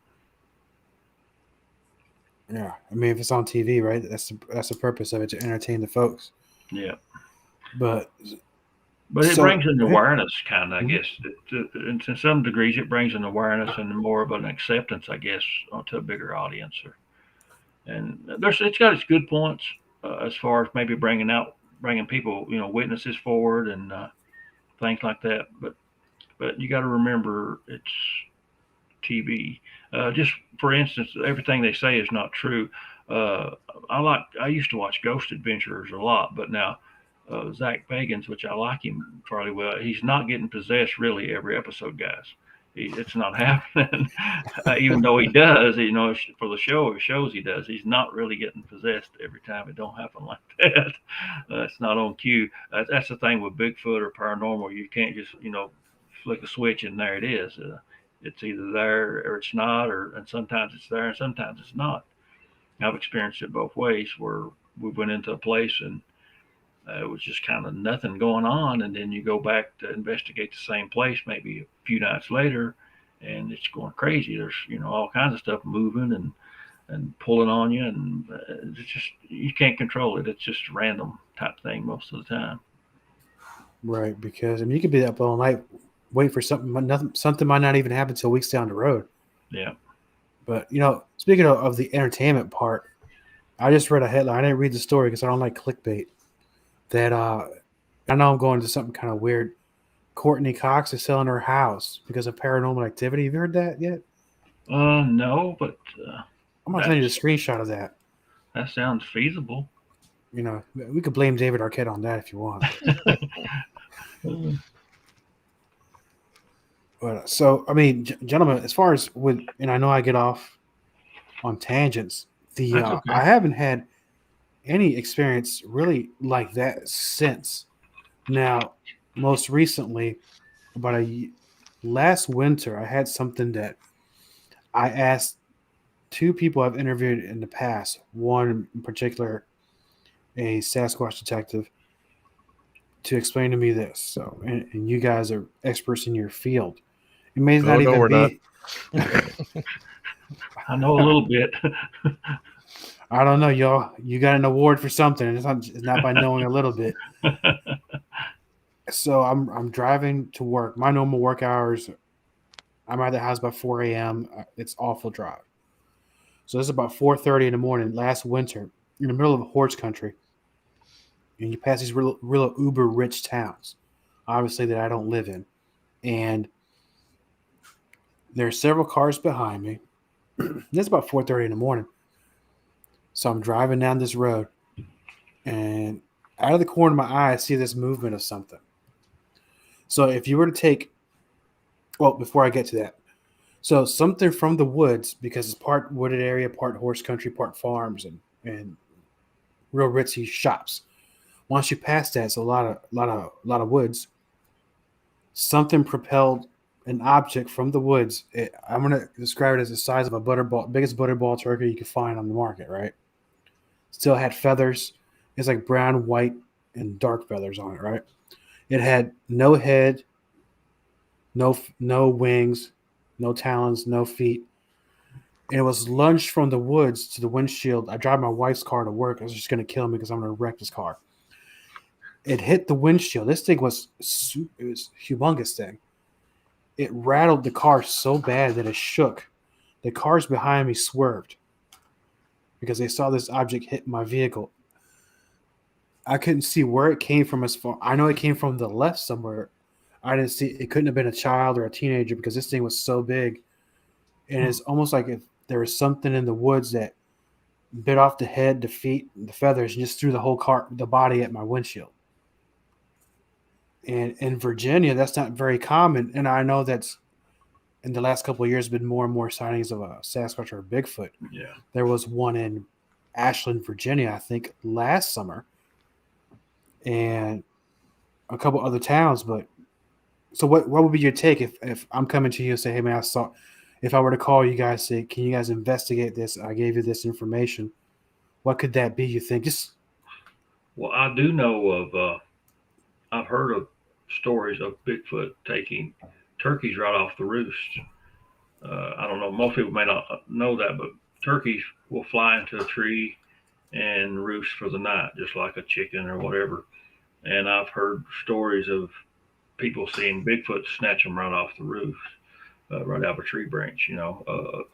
Yeah, I mean, if it's on TV, right? That's the purpose of it, to entertain the folks. Yeah, but it brings an awareness, kind of, I guess. And to some degrees, it brings an awareness and more of an acceptance, I guess, to a bigger audience. And it's got its good points. As far as maybe bringing people, witnesses forward and things like that. But you got to remember, it's TV. Just for instance, everything they say is not true. I used to watch Ghost Adventurers a lot, but now Zach Bagans, which I like him fairly well, he's not getting possessed really every episode, guys. It's not happening. Even though he does, for the show, it shows he does. He's not really getting possessed every time. It don't happen like that. It's not on cue. That's the thing with Bigfoot or paranormal. You can't just, flick a switch and there it is. It's either there or it's not, and sometimes it's there and sometimes it's not. I've experienced it both ways, where we went into a place and it was just kind of nothing going on, and then you go back to investigate the same place maybe a few nights later, and it's going crazy. There's all kinds of stuff moving and pulling on you, and it's just, you can't control it. It's just a random type thing most of the time. Right, because you could be up all night waiting for something. Something might not even happen until weeks down the road. Yeah. But speaking of the entertainment part, I just read a headline. I didn't read the story because I don't like clickbait. That I know I'm going to something kind of weird. Courtney Cox is selling her house because of paranormal activity. Have you heard that yet? No, but I'm going to send you a screenshot of that. That sounds feasible. You know, we could blame David Arquette on that if you want. But so, I mean, gentlemen, as far as and I know I get off on tangents. That's okay. I haven't had any experience really like that since. Now, most recently, last winter, I had something that I asked two people I've interviewed in the past. One in particular, a Sasquatch detective, to explain to me this. So, and you guys are experts in your field. It may not even be. I know a little bit. I don't know, y'all. You got an award for something. It's not by knowing a little bit. So I'm driving to work. My normal work hours, I'm at the house by 4 a.m. It's awful drive. So this is about 4:30 in the morning last winter in the middle of horse country. And you pass these real uber rich towns, obviously that I don't live in. And there are several cars behind me. It's about 4:30 in the morning. So I'm driving down this road, and out of the corner of my eye, I see this movement of something. So if you were to take, well, before I get to that, so something from the woods, because it's part wooded area, part horse country, part farms, and real ritzy shops. Once you pass that, it's a lot of woods. Something propelled an object from the woods. I'm gonna describe it as the size of a butterball, biggest butterball turkey you could find on the market, right? Still had feathers. It's like brown, white, and dark feathers on it, right? It had no head, no wings, no talons, no feet. And it was lunged from the woods to the windshield. I drive my wife's car to work. I was just going to kill me because I'm going to wreck this car. It hit the windshield. This thing was humongous thing. It rattled the car so bad that it shook. The cars behind me swerved because they saw this object hit my vehicle. I couldn't see where it came from as far. I know it came from the left somewhere. I didn't see. It couldn't have been a child or a teenager because this thing was so big. And it's almost like if there was something in the woods that bit off the head, the feet, the feathers, and just threw the body at my windshield. And in Virginia, that's not very common. And I know that's in the last couple of years been more and more sightings of a Sasquatch or a Bigfoot. Yeah. There was one in Ashland, Virginia, I think last summer, and a couple other towns. But so what would be your take if I'm coming to you and say, hey man, if I were to call you guys, say, can you guys investigate this? I gave you this information. What could that be, you think? Well, I do know of I've heard of stories of Bigfoot taking turkeys right off the roost. I don't know, most people may not know that, but turkeys will fly into a tree and roost for the night, just like a chicken or whatever. And I've heard stories of people seeing Bigfoot snatch them right off the roof, right out of a tree branch,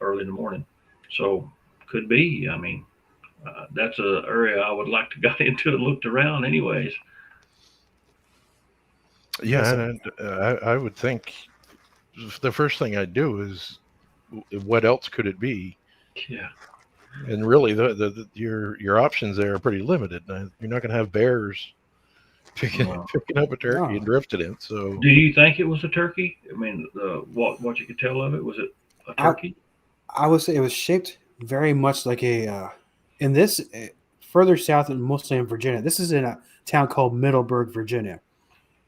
early in the morning. So could be. I mean, that's an area I would like to get into and looked around anyways. Yeah, and I would think the first thing I'd do is, what else could it be? Yeah. And really, your options there are pretty limited. You're not going to have bears picking up a turkey and drifting it. So, do you think it was a turkey? I mean, what you could tell of it, was it a turkey? I would say it was shaped very much like in this further south and mostly in Virginia. This is in a town called Middleburg, Virginia.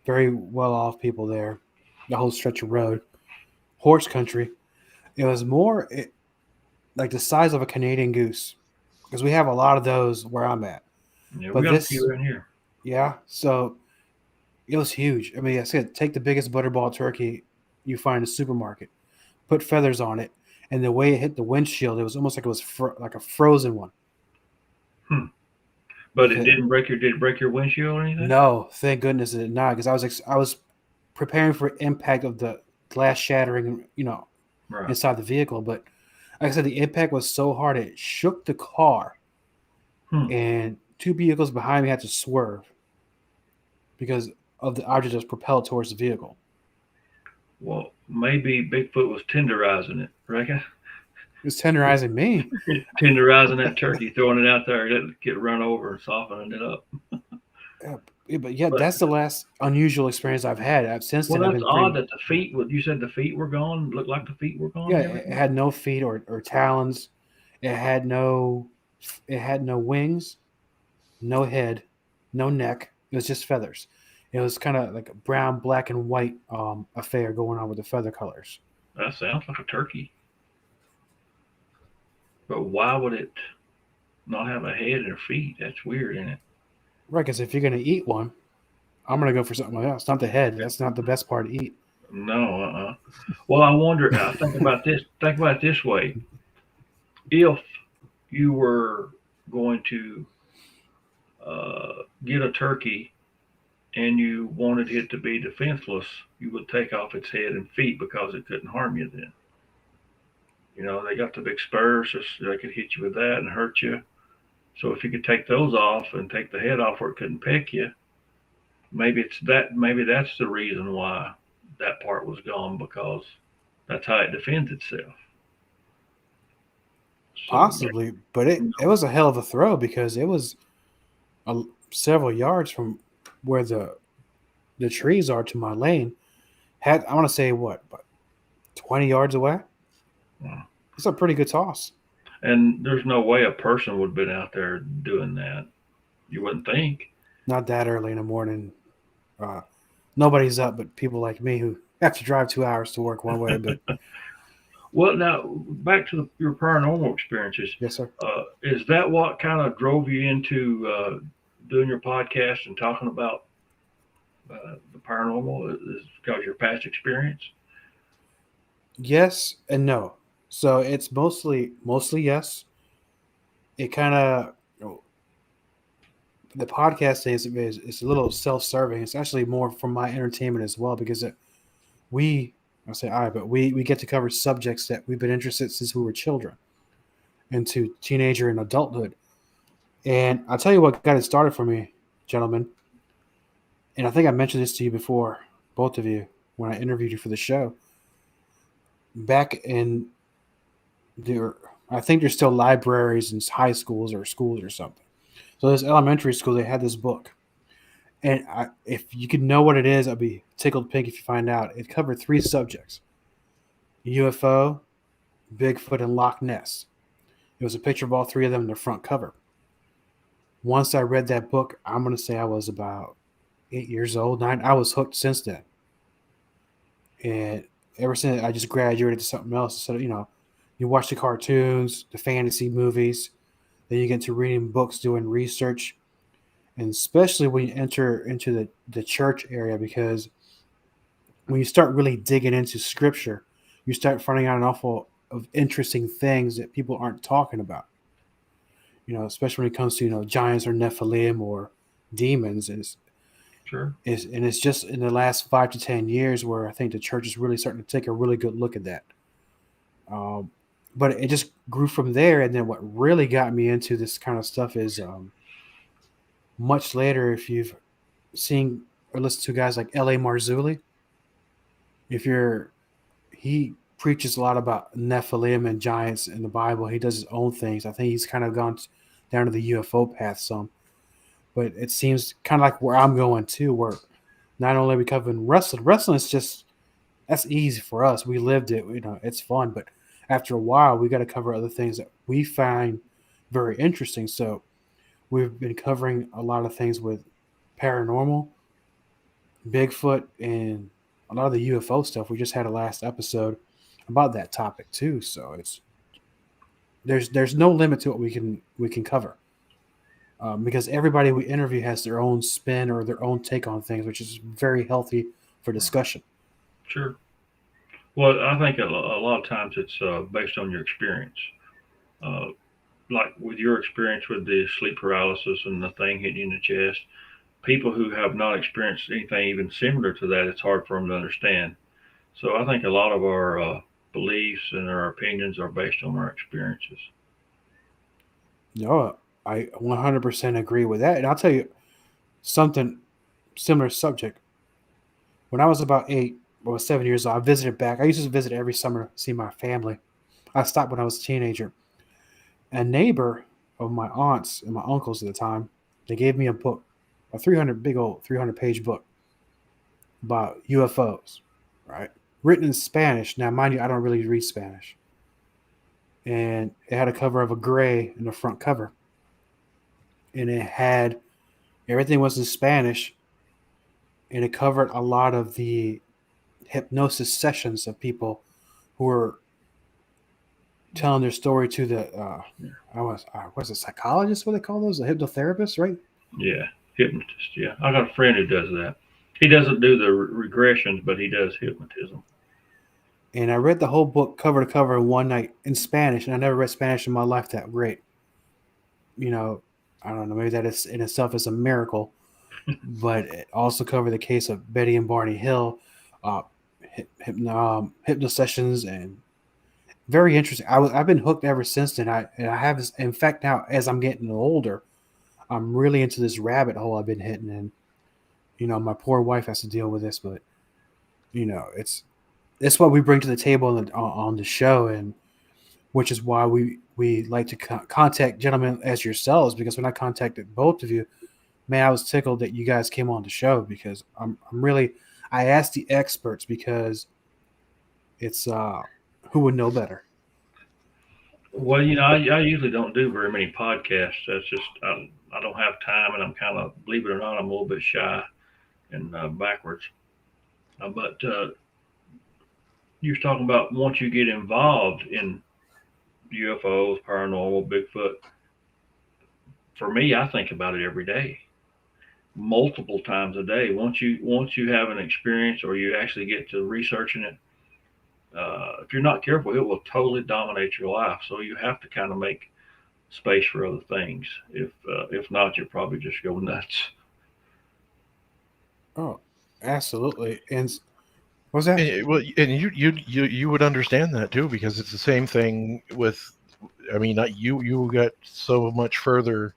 Very well off people there. The whole stretch of road, horse country. It was more like the size of a Canadian goose, because we have a lot of those where I'm at. Yeah, we got a few in here. Yeah, so it was huge. I mean, I said, take the biggest butterball turkey you find in the supermarket, put feathers on it, and the way it hit the windshield, it was almost like it was like a frozen one. But it didn't break did it break your windshield or anything? No, thank goodness it did not, because I was preparing for impact of the glass shattering, right inside the vehicle. But like I said, the impact was so hard it shook the car, and two vehicles behind me had to swerve because of the object that was propelled towards the vehicle. Well, maybe Bigfoot was tenderizing it, reckon? It's tenderizing me. Tenderizing that turkey, throwing it out there, let it get run over and softening it up. But yeah, But that's the last unusual experience I've had. Since well, then, I've that's been odd pretty. that the feet. What you said, the feet were gone. Looked like the feet were gone Yeah, and it everything. had no feet or talons. It had no. It had no wings, no head, no neck. It was just feathers. It was kind of like a brown, black, and white affair going on with the feather colors. That sounds like a turkey. But why would it not have a head or feet? That's weird, isn't it? Right, because if you're gonna eat one, I'm gonna go for something else. Not the head. That's not the best part to eat. No, Well, I wonder. I think about this. Think about it this way: if you were going to get a turkey and you wanted it to be defenseless, you would take off its head and feet because it couldn't harm you then. You know, they got the big spurs, so they could hit you with that and hurt you. So if you could take those off and take the head off where it couldn't peck you, maybe it's that. Maybe that's the reason why that part was gone, because that's how it defends itself. So, Possibly, but it was a hell of a throw because it was several yards from where the trees are to my lane. I want to say what, but 20 yards away. wow. It's a pretty good toss. And there's no way a person would have been out there doing that. You wouldn't think. Not that early in the morning. Nobody's up but people like me who have to drive 2 hours to work one way. But Well, now back to your paranormal experiences. yes, sir. Is that what kind of drove you into doing your podcast and talking about the paranormal? Is because your past experience? Yes and no. So it's mostly yes. It kind of the podcast is a little self-serving. It's actually more for my entertainment as well because I say I, but we get to cover subjects that we've been interested in since we were children into teenager and adulthood. And I'll tell you what got it started for me, gentlemen. And I think I mentioned this to you before, both of you, when I interviewed you for the show. Back in I think there's still libraries in high schools or schools or something. So this elementary school, they had this book. And if you could know what it is, I'd be tickled pink if you find out. It covered 3 subjects: UFO, Bigfoot, and Loch Ness. It was a picture of all 3 of them in the front cover. Once I read that book, I'm going to say I was about 8 years old, 9. I was hooked since then. And ever since, I just graduated to something else. So, you watch the cartoons, the fantasy movies, then you get into reading books, doing research, and especially when you enter into the church area, because when you start really digging into scripture, you start finding out an awful of interesting things that people aren't talking about. Especially when it comes to giants or Nephilim or demons. Sure. And it's just in the last 5 to 10 years where I think the church is really starting to take a really good look at that. But it just grew from there. And then what really got me into this kind of stuff is much later, if you've seen or listened to guys like L.A. Marzulli, he preaches a lot about Nephilim and giants in the Bible. He does his own things. I think he's kind of gone down to the UFO path some. But it seems kind of like where I'm going too, where not only are we covering wrestling. Wrestling is just, that's easy for us. We lived it. It's fun. But after a while, we got to cover other things that we find very interesting. So we've been covering a lot of things with paranormal, Bigfoot, and a lot of the UFO stuff. We just had a last episode about that topic too. So there's no limit to what we can cover. Because everybody we interview has their own spin or their own take on things, which is very healthy for discussion. Sure. Well, I think a lot of times it's based on your experience. Like with your experience with the sleep paralysis and the thing hitting you in the chest, people who have not experienced anything even similar to that, it's hard for them to understand. So I think a lot of our beliefs and our opinions are based on our experiences. No, I 100% agree with that. And I'll tell you something similar subject. When I was about 8 or 7 years old, I visited back. I used to visit every summer to see my family I stopped when I was a teenager. A neighbor of my aunts and my uncles at the time, they gave me a book, a 300 big old 300-page book about UFOs, right? Written in Spanish. Now, mind you, I don't really read Spanish. And it had a cover of a gray in the front cover. And it had everything was in Spanish, and it covered a lot of the hypnosis sessions of people who were telling their story to the what's a psychologist? What they call those? A hypnotherapist, right? Yeah, hypnotist. Yeah, I got a friend who does that. He doesn't do the regressions, but he does hypnotism. And I read the whole book cover to cover in one night in Spanish, and I never read Spanish in my life that great. You know, I don't know, maybe that is in itself is a miracle, but it also covered the case of Betty and Barney Hill, hypno sessions, and very interesting. I've been hooked ever since then. I have this. In fact, now as I'm getting older, I'm really into this rabbit hole I've been hitting, and my poor wife has to deal with this, but it's what we bring to the table on the show, and which is why we like to contact gentlemen as yourselves, because when I contacted both of you, man, I was tickled that you guys came on the show, because I'm really I asked the experts because it's who would know better. Well, I usually don't do very many podcasts. That's just I don't have time, and I'm kind of, believe it or not, I'm a little bit shy and backwards. But you was talking about once you get involved in UFOs, paranormal, Bigfoot. For me, I think about it every day, multiple times a day. Once you have an experience or you actually get to researching it, if you're not careful, it will totally dominate your life. So you have to kind of make space for other things. If not, you'll probably just go nuts. Oh, absolutely. And what's that? Well, and you would understand that too, because it's the same thing with. I mean, not you got so much further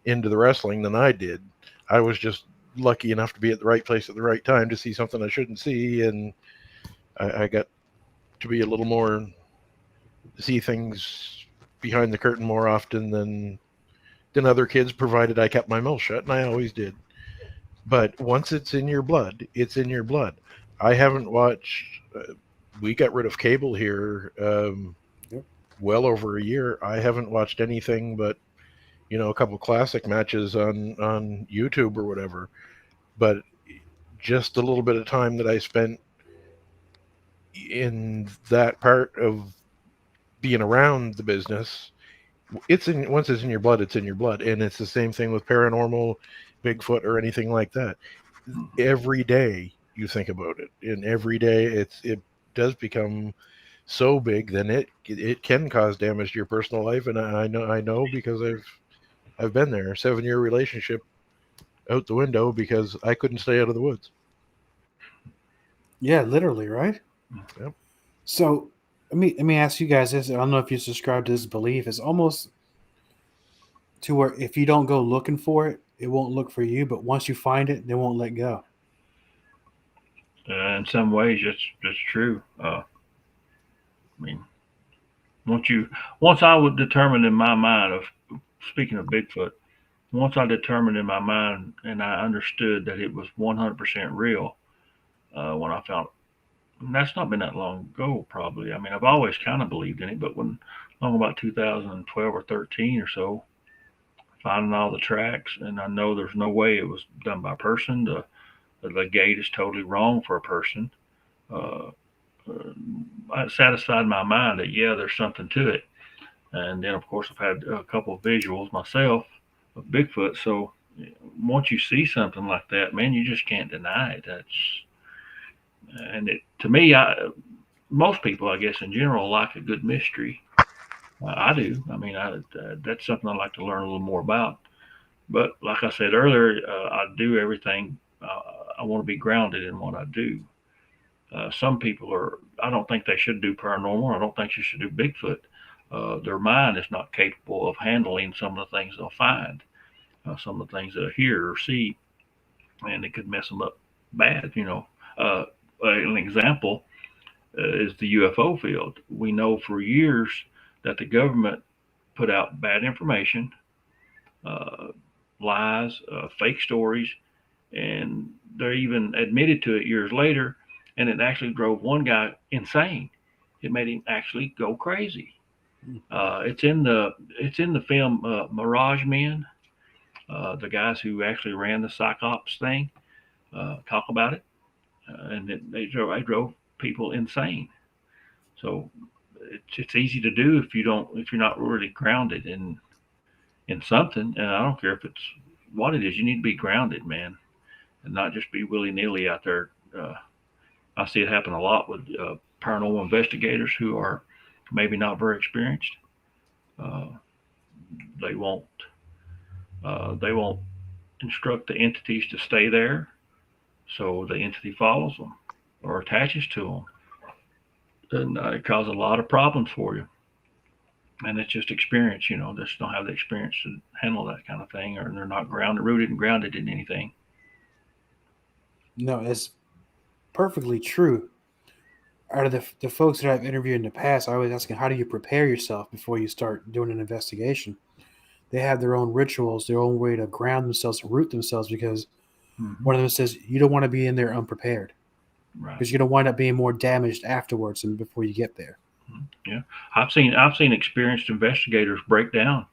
into the wrestling than I did. I was just lucky enough to be at the right place at the right time to see something I shouldn't see, and I got to be a little more see things behind the curtain more often than other kids, provided I kept my mouth shut, and I always did. But once it's in your blood, it's in your blood. I haven't watched. We got rid of cable here well over a year. I haven't watched anything but a couple classic matches on YouTube or whatever. But just a little bit of time that I spent in that part of being around the business, once it's in your blood, it's in your blood. And it's the same thing with paranormal, Bigfoot, or anything like that. Every day you think about it, and every day it does become so big, then it can cause damage to your personal life. And I know because I've been there. 7-year relationship out the window because I couldn't stay out of the woods. Yeah, literally, right? Yep. So let me ask you guys this. I don't know if you subscribe to this belief. It's almost to where if you don't go looking for it, it won't look for you. But once you find it, they won't let go. In some ways, that's true. I mean, once I would determine in my mind of, speaking of Bigfoot, once I determined in my mind and I understood that it was 100% real, when I found, and that's not been that long ago, probably. I mean, I've always kind of believed in it, but when long about 2012 or 13 or so, finding all the tracks, and I know there's no way it was done by a person. The gate is totally wrong for a person. Uh, it satisfied my mind that yeah, there's something to it. And then of course I've had a couple of visuals myself of Bigfoot. So once you see something like that, man, you just can't deny it. To me, most people, I guess in general, like a good mystery. I do. I mean, that's something I like to learn a little more about. But like I said earlier, I do everything. I want to be grounded in what I do. Some people are. I don't think they should do paranormal. I don't think you should do Bigfoot. Their mind is not capable of handling some of the things they'll find, some of the things they'll hear or see, and it could mess them up bad. An example: is the UFO field. We know for years that the government put out bad information, uh, lies, fake stories, and they even admitted to it years later, and it actually drove one guy insane. It made him actually go crazy. It's in the film Mirage Men. The guys who actually ran the Cyclops thing talk about it, and they drove people insane. So it's easy to do if you're not really grounded in something. And I don't care if it's what it is. You need to be grounded, man, and not just be willy nilly out there. I see it happen a lot with paranormal investigators who are maybe not very experienced. Uh, they won't they won't instruct the entities to stay there, so the entity follows them or attaches to them, and it causes a lot of problems for you. And it's just experience, they just don't have the experience to handle that kind of thing, or they're not rooted and grounded in anything. No, it's perfectly true. Out of the folks that I've interviewed in the past, I always ask them, how do you prepare yourself before you start doing an investigation? They have their own rituals, their own way to ground themselves, to root themselves, because one of them says you don't want to be in there unprepared, Right. because you're going to wind up being more damaged afterwards than before you get there. Yeah, I've seen experienced investigators break down.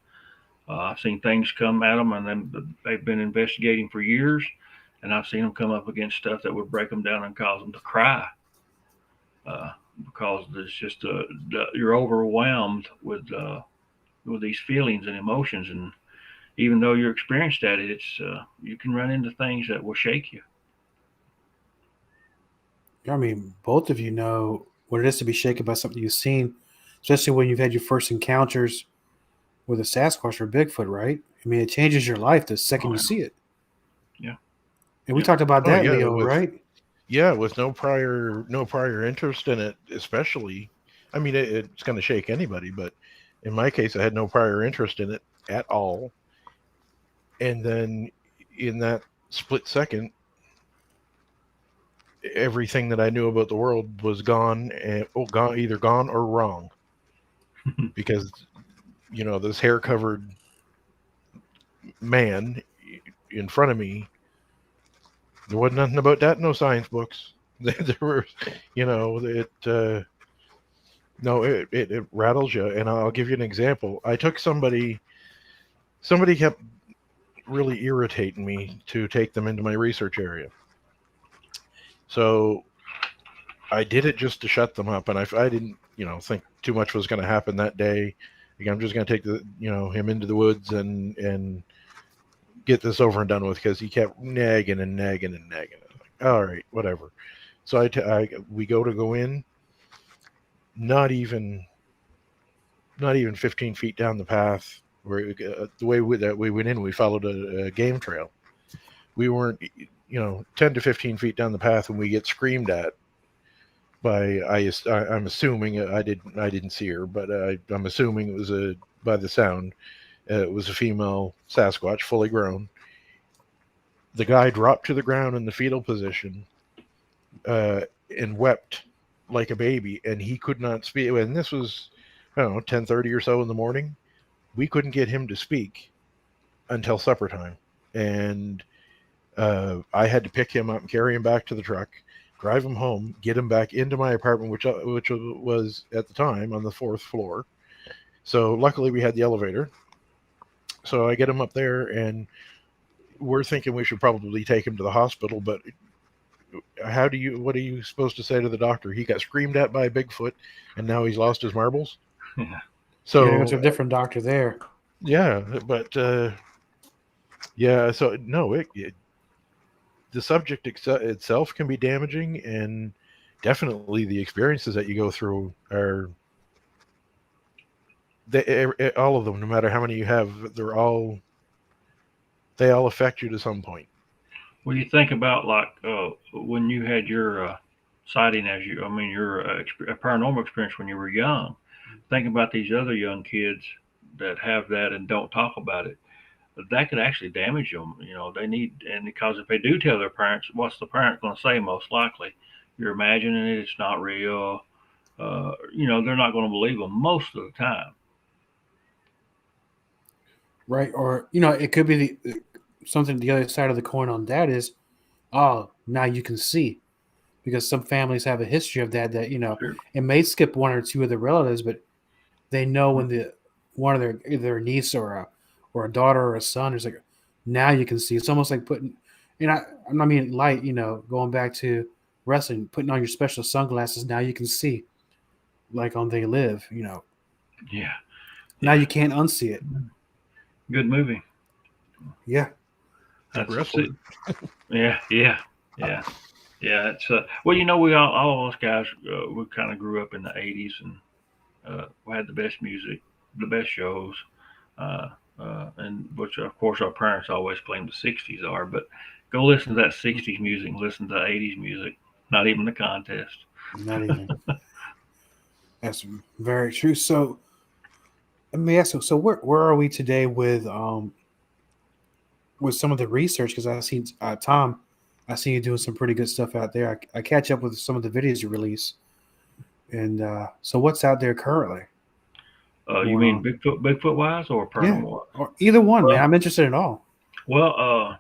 I've seen things come at them, and then they've been investigating for years, and I've seen them come up against stuff that would break them down and cause them to cry, uh, because it's just you're overwhelmed with these feelings and emotions, and even though you're experienced at it, it's you can run into things that will shake you. I mean, both of you know what it is to be shaken by something you've seen, especially when you've had your first encounters with a Sasquatch or Bigfoot, right? I mean, it changes your life the second Oh you yeah, see it. yeah, And we yeah. talked about Oh that, yeah, Leo, right? with no prior interest in it, especially. I mean, it's going to shake anybody, but in my case, I had no prior interest in it at all. And then in that split second, everything that I knew about the world was gone, and gone, either gone or wrong, because this hair covered man in front of me, there wasn't nothing about that, no science books. There were, it no, it rattles you. And I'll give you an example. I took somebody kept really irritating me to take them into my research area. So I did it just to shut them up, and I didn't, think too much was going to happen that day. Like, I'm just going to take him into the woods and get this over and done with, because he kept nagging and nagging and nagging. Like, all right, whatever. So we go in, not even 15 feet down the path where the way that we went in, we followed a game trail. We weren't 10 to 15 feet down the path when we get screamed at by I'm assuming, I didn't see her, but I'm assuming it was by the sound, it was a female Sasquatch, fully grown. The guy dropped to the ground in the fetal position, and wept like a baby, and he could not speak. And this was, I don't know, 10:30 or so in the morning. We couldn't get him to speak until supper time, and I had to pick him up and carry him back to the truck, drive him home, get him back into my apartment, which was at the time on the 4th floor. So luckily we had the elevator. So I get him up there, and we're thinking we should probably take him to the hospital, but what are you supposed to say to the doctor? He got screamed at by a Bigfoot, and now he's lost his marbles. Yeah. So you're going to go So to a different doctor there. yeah, but yeah, so no, the subject itself can be damaging, and definitely the experiences that you go through are all of them, no matter how many you have, they all affect you to some point. Well, you think about like when you had your sighting, your paranormal experience when you were young. Think about these other young kids that have that and don't talk about it. That could actually damage them. They need, and because if they do tell their parents, what's the parent going to say? Most likely, you're imagining it. It's not real. they're not going to believe them most of the time. Right. Or, it could be something the other side of the coin on that is, oh, now you can see. Because some families have a history of that, Sure. it may skip one or two of the relatives, but they know when one of their either a niece or a daughter or a son is like, now you can see. It's almost like putting, I'm not mean light, going back to wrestling, putting on your special sunglasses. Now you can see, like on They Live, Yeah. Now you can't unsee it. Good movie. Yeah. Aggressive. Yeah. It's we all of us guys, we kind of grew up in the '80s, and we had the best music, the best shows, and which of course our parents always claim the '60s are. But go listen to that '60s music, listen to the '80s music. Not even the contest. Not even. That's very true. So let me ask you. So where are we today with some of the research? Because I seen Tom, I see you doing some pretty good stuff out there. I catch up with some of the videos you release, and so what's out there currently? You mean Bigfoot wise or paranormal? Yeah, or either one, man. I'm interested in all. Well,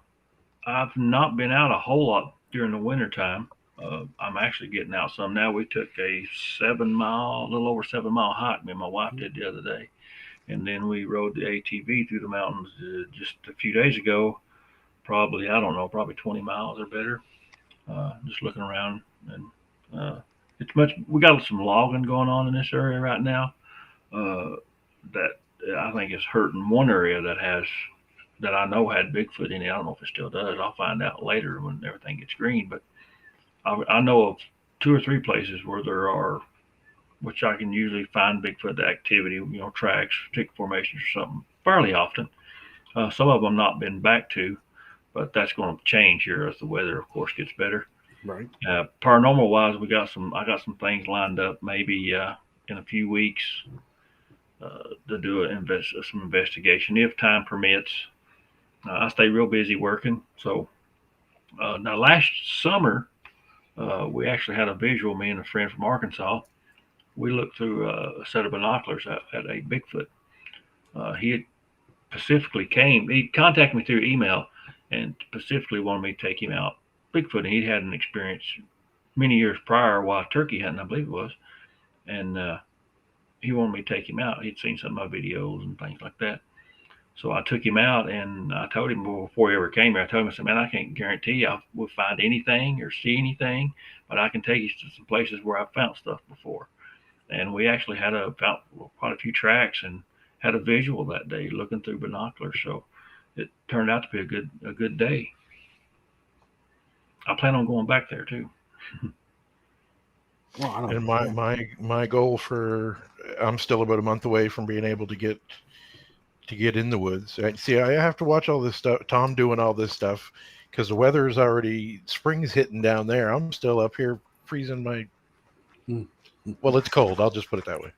I've not been out a whole lot during the winter time. I'm actually getting out some now. We took a a little over 7 mile hike. Me and my wife did the other day, and then we rode the ATV through the mountains just a few days ago. Probably, I don't know, probably 20 miles or better. Just looking around, and it's much. We got some logging going on in this area right now. That I think is hurting one area that I know had Bigfoot in it. I don't know if it still does. I'll find out later when everything gets green. But I know of 2 or 3 places where there are, which I can usually find Bigfoot activity, tracks, tick formations or something fairly often. Some of them not been back to, but that's going to change here as the weather, of course, gets better. Right. Paranormal wise, I got some things lined up maybe in a few weeks to do some investigation if time permits. I stay real busy working. So now last summer, we actually had a visual, me and a friend from Arkansas. We looked through a set of binoculars at a Bigfoot. He had he contacted me through email and specifically wanted me to take him out Bigfoot. And he'd had an experience many years prior while turkey hunting, I believe it was. And he wanted me to take him out. He'd seen some of my videos and things like that. So I took him out, and I told him before he ever came here, I told him, I said, man, I can't guarantee we'll find anything or see anything, but I can take you to some places where I've found stuff before. And we actually found quite a few tracks and had a visual that day looking through binoculars. So it turned out to be a good day. I plan on going back there too. Well, and my goal I'm still about a month away from being able to get in the woods. I have to watch all this stuff, Tom doing all this stuff, because the weather is already, spring's hitting down there. I'm still up here freezing well, it's cold, I'll just put it that way.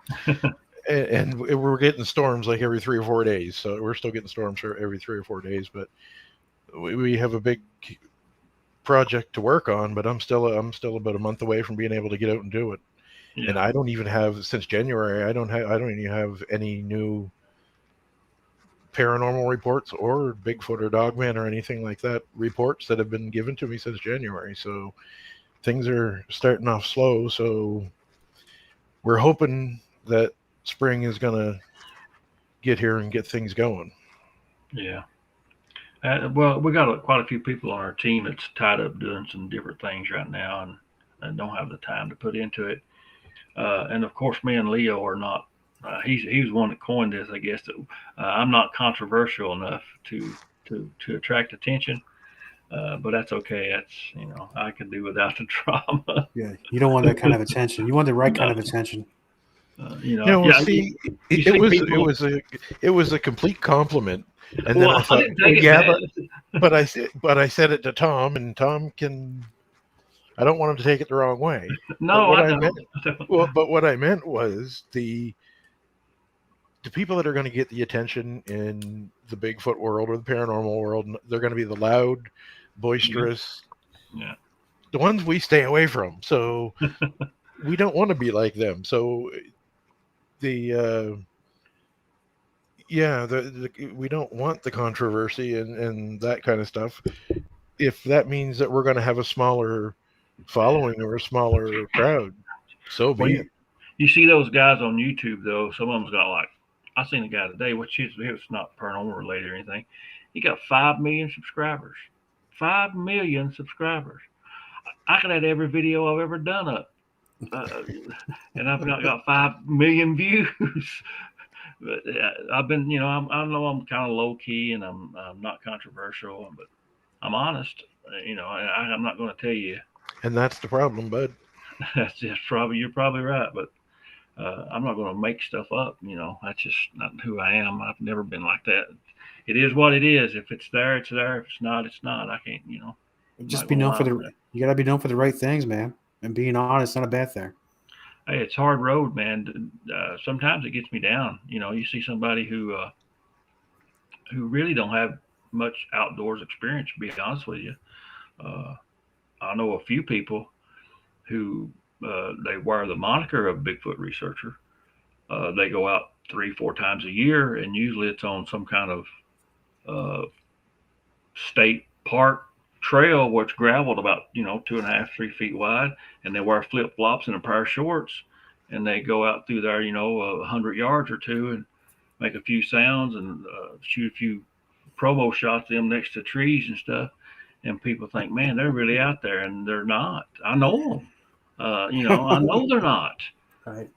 and we're getting storms like every 3 or 4 days, so we're still getting storms every 3 or 4 days, but we have a big project to work on. But I'm still about a month away from being able to get out and do it. Yeah. And I don't even have, since January, I don't even have any new paranormal reports or Bigfoot or Dogman or anything like that reports that have been given to me since January. So things are starting off slow. So we're hoping that spring is going to get here and get things going. Yeah. Well, we got quite a few people on our team that's tied up doing some different things right now and don't have the time to put into it. And of course, me and Leo are not. He was one that coined this, I guess. That I'm not controversial enough to attract attention, but that's okay. That's I can do without the drama. Yeah, you don't want that kind of attention. You want the right kind of attention. See, it was a complete compliment. And then I thought, but I said it to Tom, and Tom can. I don't want him to take it the wrong way. No, but what I meant was the people that are going to get the attention in the Bigfoot world or the paranormal world, they're going to be the loud, boisterous, the ones we stay away from. So we don't want to be like them. So the we don't want the controversy and that kind of stuff. If that means that we're going to have a smaller following or a smaller crowd, so Well, be it. you see those guys on YouTube though. Some of them's got like, I seen a guy today, which it's not paranormal related or anything. He got 5 million subscribers. 5 million subscribers. I could have every video I've ever done up, and I've got 5 million views. But I've been, I know I'm kind of low key and I'm not controversial, but I'm honest. I'm not going to tell you. And that's the problem, bud. That's just you're probably right, but I'm not going to make stuff up. That's just not who I am. I've never been like that. It is what it is. If it's there, it's there. If it's not, it's not. I can't. Just be known for you got to be known for the right things, man. And being honest is not a bad thing. Hey, it's hard road, man. Sometimes it gets me down. You see somebody who really don't have much outdoors experience. To be honest with you, I know a few people who they wear the moniker of Bigfoot researcher. They go out 3-4 times a year, and usually it's on some kind of state park trail where it's graveled about 2.5-3 feet wide, and they wear flip flops and a pair of shorts, and they go out through there 100 yards or two and make a few sounds and shoot a few promo shots of them next to trees and stuff, and people think, man, they're really out there, and they're not. I know them. I know they're not. Right.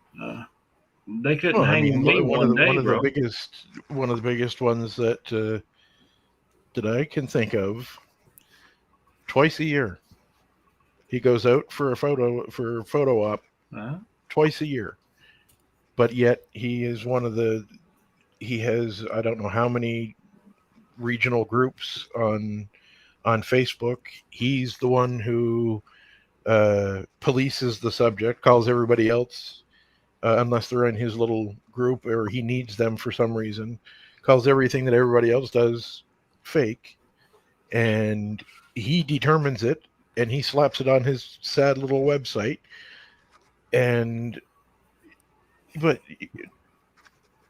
They couldn't hang me one day, bro. One of the biggest ones that I can think of. Twice a year, he goes out for a photo op. Twice a year, but yet he is he has, I don't know how many regional groups on Facebook. He's the one who polices the subject, calls everybody else, unless they're in his little group or he needs them for some reason, calls everything that everybody else does fake, and he determines it and he slaps it on his sad little website. But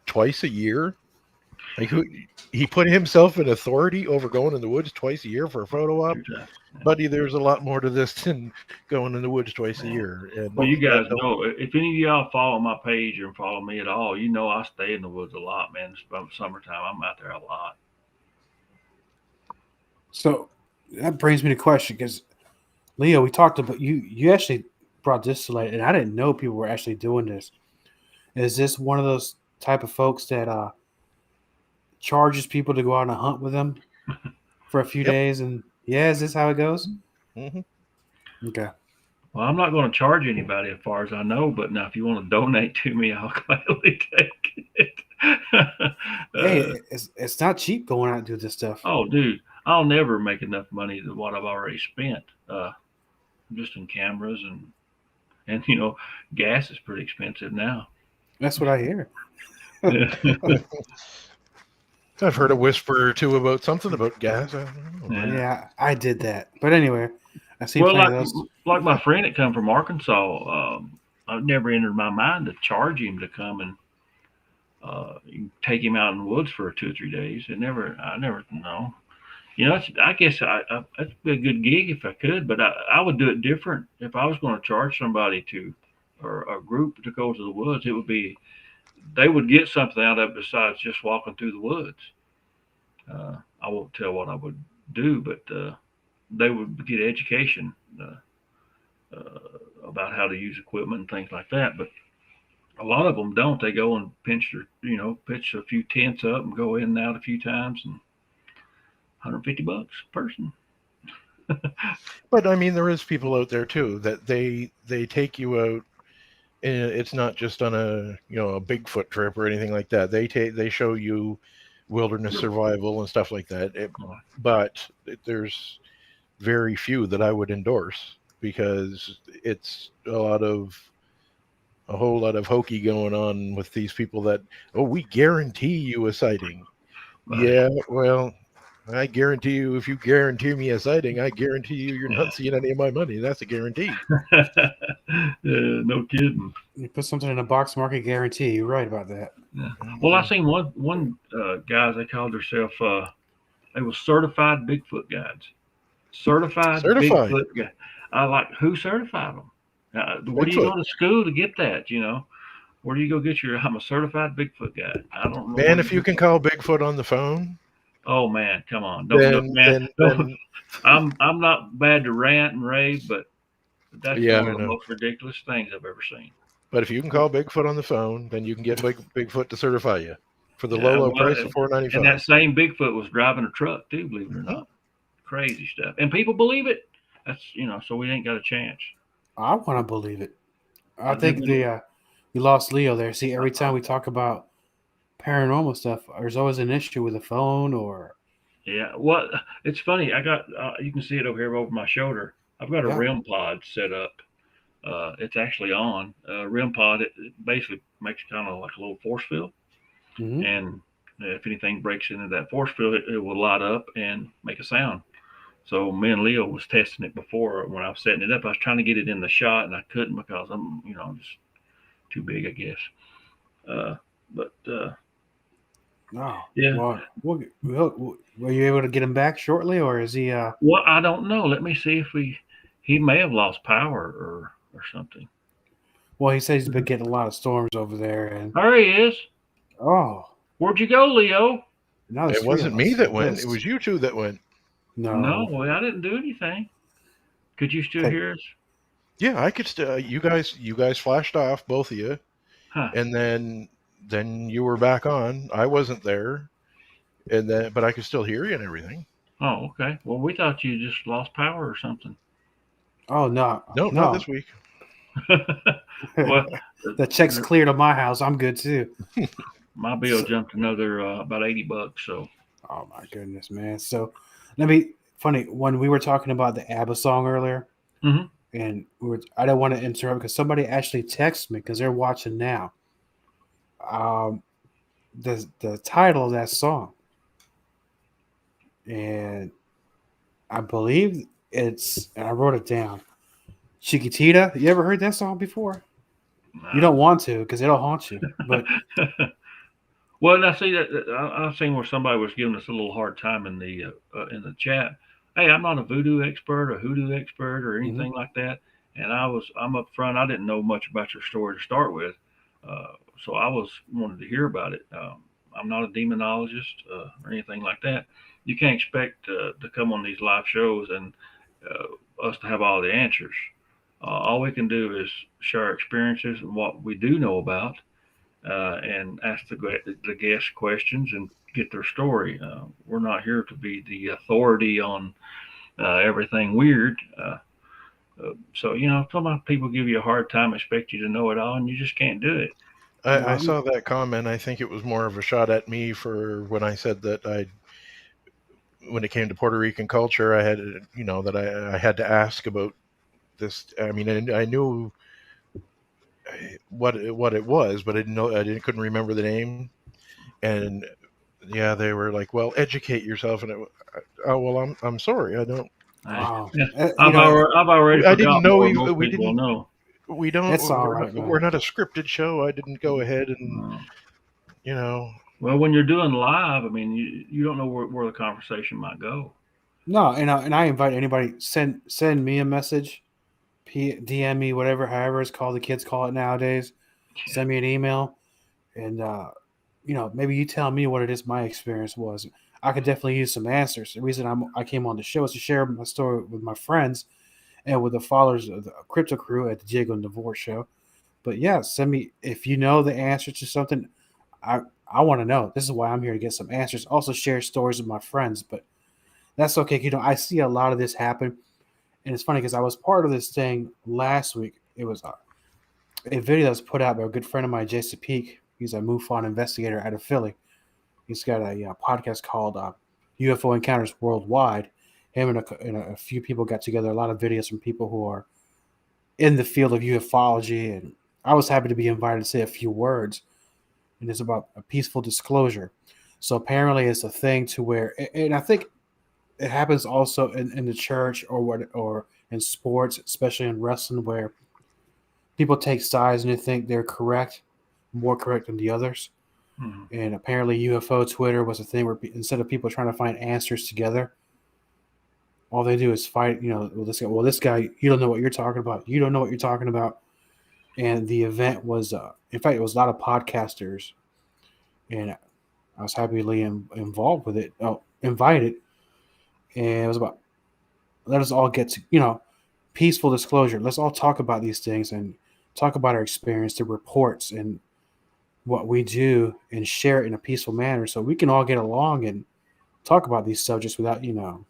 twice a year, like he put himself in authority over going in the woods twice a year for a photo op. Buddy, there's a lot more to this than going in the woods twice a year. And well, you guys know, if any of y'all follow my page or follow me at all, I stay in the woods a lot, man. It's summertime. I'm out there a lot. So that brings me to question, because Leo, we talked about you actually brought this to light, and I didn't know people were actually doing this. Is this one of those type of folks that charges people to go out on a hunt with them for a few days? And is this how it goes? Mm-hmm. Okay. Well, I'm not going to charge anybody as far as I know, but now if you want to donate to me, I'll gladly take it. Hey, it's not cheap going out and do this stuff. Oh, dude, I'll never make enough money than what I've already spent, just in cameras and gas is pretty expensive now. That's what I hear. I've heard a whisper or two about something about gas. I don't know. Yeah, I did that. But anyway, I see. Well, like my friend that come from Arkansas, I've never entered my mind to charge him to come and take him out in the woods for 2 or 3 days. I never know. I guess that'd be a good gig if I could, but I would do it different. If I was going to charge somebody or a group to go to the woods, it would be, they would get something out of it besides just walking through the woods. I won't tell what I would do, but they would get education about how to use equipment and things like that. But a lot of them don't. They go and pitch a few tents up and go in and out a few times, and $150 a person. But I mean, there is people out there too that they take you out. And it's not just on a Bigfoot trip or anything like that. They show you wilderness survival and stuff like that. But there's very few that I would endorse, because it's a whole lot of hokey going on with these people that, we guarantee you a sighting. Right. Yeah, well, I guarantee you, if you guarantee me a sighting, I guarantee you're not seeing any of my money. That's a guarantee. No kidding. You put something in a box market guarantee. You're right about that. Yeah. Well, I seen one guys, they called themselves they was certified Bigfoot guides. Certified Bigfoot guide. I like, who certified them? Where do you go to school to get that? You know, where do you go get your? I'm a certified Bigfoot guide. I don't know. Man, if you can call Bigfoot on the phone. Oh man, come on! Don't. I'm not bad to rant and rave, but that's one of the most ridiculous things I've ever seen. But if you can call Bigfoot on the phone, then you can get Bigfoot to certify you for the low price of $4.95. And that same Bigfoot was driving a truck too, believe it or not. Crazy stuff, and people believe it. That's so we ain't got a chance. I want to believe it. I think we lost Leo there. See, every time we talk about paranormal stuff, there's always an issue with the phone or. Yeah, well, it's funny. I got you can see it over my shoulder. I've got a REM pod set up. It's actually on REM pod. It basically makes kind of like a little force field, and if anything breaks into that force field, it will light up and make a sound. So me and Leo was testing it before when I was setting it up. I was trying to get it in the shot and I couldn't because I'm just too big, I guess. Yeah. Well, were you able to get him back shortly, or is he? Well, I don't know. Let me see if he may have lost power or something. Well, he says he's been getting a lot of storms over there, and there he is. Oh, where'd you go, Leo? No, it wasn't me that went. It was you two that went. No, I didn't do anything. Could you still hear us? Yeah, I could still. You guys flashed off, both of you, and then you were back on. I wasn't there, but I could still hear you and everything. Oh, okay. Well, we thought you just lost power or something. Oh no, not this week. Well, the check's cleared on my house. I'm good too. My bill jumped another about $80. So. Oh my goodness, man. So. Funny, when we were talking about the ABBA song earlier, and I don't want to interrupt because somebody actually texted me because they're watching now. The title of that song, and I believe and I wrote it down. Chiquitita. You ever heard that song before? No. You don't want to because it'll haunt you. But well, I see that I've seen where somebody was giving us a little hard time in the chat. Hey, I'm not a voodoo expert, a hoodoo expert, or anything like that. And I'm up front. I didn't know much about your story to start with, so I wanted to hear about it. I'm not a demonologist or anything like that. You can't expect to come on these live shows and us to have all the answers. All we can do is share our experiences and what we do know about. And ask the guests questions and get their story. We're not here to be the authority on everything weird. So, some people give you a hard time, expect you to know it all, and you just can't do it. I saw that comment. I think it was more of a shot at me for when I said that when it came to Puerto Rican culture, I had, that I had to ask about this. I mean, I knew what it was, but I couldn't remember the name. And yeah, they were like, "Well, educate yourself." And I'm sorry, I don't. Wow. I've already. I didn't know we didn't know. We don't. It's all right. We're not a scripted show. I didn't go ahead and Well, when you're doing live, I mean, you don't know where the conversation might go. No, and I invite anybody send me a message. DM me, however it's called. The kids call it nowadays. Send me an email, and maybe you tell me what it is my experience was. I could definitely use some answers. The reason I came on the show is to share my story with my friends and with the followers of the crypto crew at the Diego and DeVore Show. But yeah, send me if you know the answer to something. I want to know. This is why I'm here, to get some answers. Also share stories with my friends, but that's okay. I see a lot of this happen. And it's funny because I was part of this thing last week. It was a video that was put out by a good friend of mine, Jason Peak. He's a MUFON investigator out of Philly. He's got a podcast called UFO Encounters Worldwide. Him and a few people got together, a lot of videos from people who are in the field of UFOlogy. And I was happy to be invited to say a few words. And it's about a peaceful disclosure. So apparently it's a thing to where, and I think it happens also in the church or in sports, especially in wrestling, where people take sides and they think they're correct, more correct than the others. Mm-hmm. And apparently, UFO Twitter was a thing where instead of people trying to find answers together, all they do is fight. This guy, you don't know what you're talking about. You don't know what you're talking about. And the event was, in fact, it was a lot of podcasters, and I was happily involved with it. Invited, and it was about let us all get to peaceful disclosure. Let's all talk about these things and talk about our experience, the reports, and what we do, and share it in a peaceful manner, so we can all get along and talk about these subjects without giving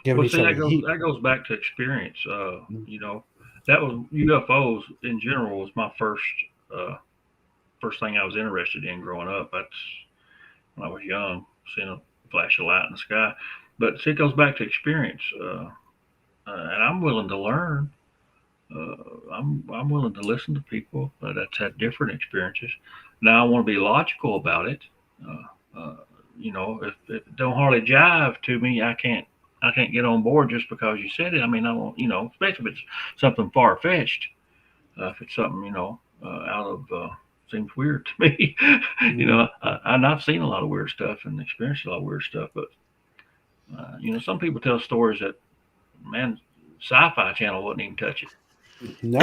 Well, each see, other heat. that goes back to experience. Mm-hmm. That was UFOs in general was my first thing I was interested in growing up. That's when I was young, seeing a flash of light in the sky. But see, it goes back to experience, and I'm willing to learn. I'm willing to listen to people that's had different experiences. Now I want to be logical about it. If it don't hardly jive to me, I can't get on board just because you said it. I mean, I won't, especially if it's something far fetched. If it's something, out of seems weird to me. And I've seen a lot of weird stuff and experienced a lot of weird stuff. But some people tell stories that, man, Sci-Fi Channel wouldn't even touch it. No,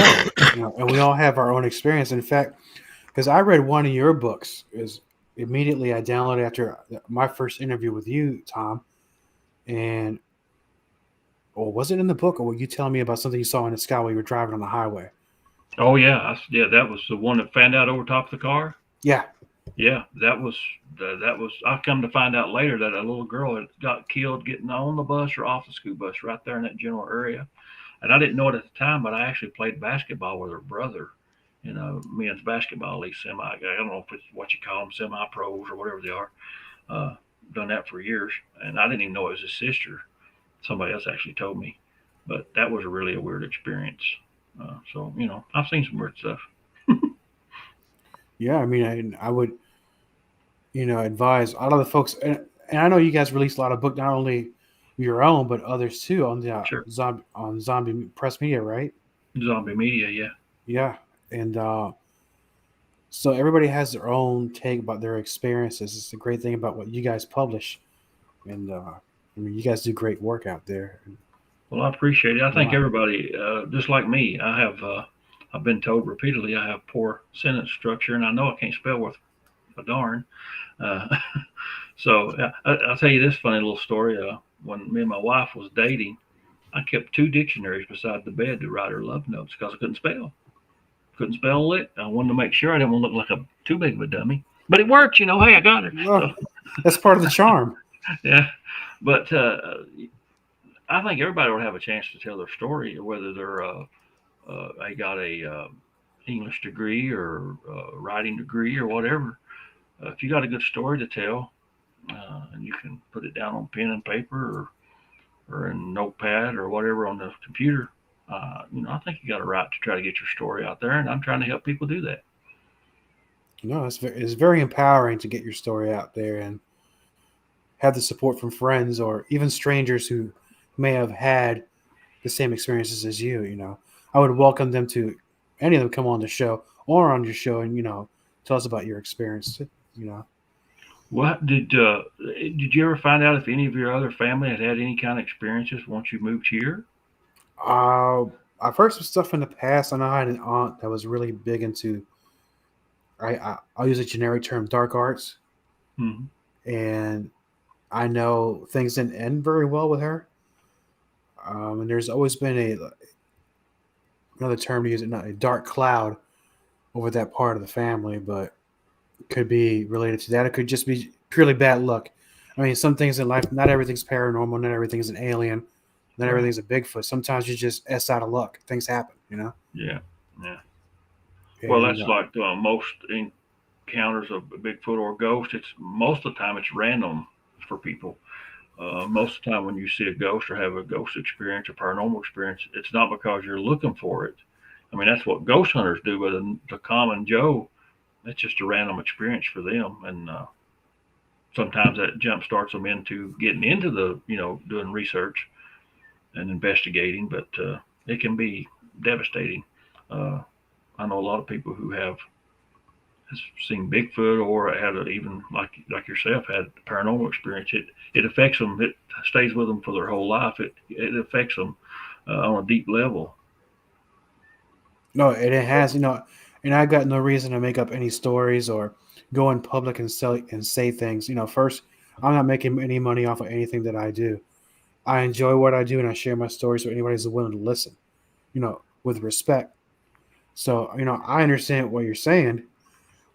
and we all have our own experience. In fact, because I read one of your books, is immediately I downloaded after my first interview with you, Tom, and was it in the book, or were you telling me about something you saw in the sky while you were driving on the highway? Oh yeah, that was the one that fanned out over top of the car. Yeah, that was. I come to find out later that a little girl had got killed getting on the bus or off the school bus right there in that general area. And I didn't know it at the time, but I actually played basketball with her brother in a men's basketball league I don't know if it's what you call them, semi-pros or whatever they are. Done that for years, and I didn't even know it was his sister. Somebody else actually told me, but that was really a weird experience. So I've seen some weird stuff. Yeah, I mean, I would, advise a lot of the folks, and I know you guys release a lot of books, not only your own but others too on the Sure. Zombie Press Media, right? Zombie Media, yeah. Yeah, and so everybody has their own take about their experiences. It's the great thing about what you guys publish, and I mean, you guys do great work out there. Well, I appreciate it. I think everybody, just like me, I've been told repeatedly I have poor sentence structure, and I know I can't spell worth a darn. So I'll tell you this funny little story. When me and my wife was dating, I kept 2 dictionaries beside the bed to write her love notes because I couldn't spell. Couldn't spell it. I wanted to make sure I didn't want to look like too big of a dummy. But it worked, Hey, I got her. Well, that's part of the charm. Yeah. But I think everybody will have a chance to tell their story, whether they're they got a English degree or writing degree or whatever. If you got a good story to tell, and you can put it down on pen and paper or in notepad or whatever on the computer, I think you got a right to try to get your story out there, and I'm trying to help people do that. No, it's very empowering to get your story out there and have the support from friends or even strangers who may have had the same experiences as you. I would welcome them to any of them come on the show or on your show and tell us about your experience. What did you ever find out if any of your other family had any kind of experiences once you moved here? I've heard some stuff in the past. I know I had an aunt that was really big into, I'll use a generic term, dark arts. Mm-hmm. And I know things didn't end very well with her. And there's always been another term to use, a dark cloud over that part of the family, but it could be related to that. It could just be purely bad luck. I mean, some things in life, not everything's paranormal, not everything's an alien, not everything's a Bigfoot. Sometimes you just out of luck. Things happen, Yeah. And, well, that's like most encounters of Bigfoot or ghost. It's most of the time it's random for people. Most of the time when you see a ghost or have a ghost experience or paranormal experience, it's not because you're looking for it. I mean, that's what ghost hunters do, but the common Joe, that's just a random experience for them. And sometimes that jump starts them into getting into the, doing research and investigating, but it can be devastating. I know a lot of people who have seen Bigfoot or had even like yourself had paranormal experience. It affects them. It stays with them for their whole life. It affects them on a deep level. No, it has, and I got no reason to make up any stories or go in public and say things. First, I'm not making any money off of anything that I do. I enjoy what I do, and I share my stories with anybody who's willing to listen, with respect. So, I understand what you're saying,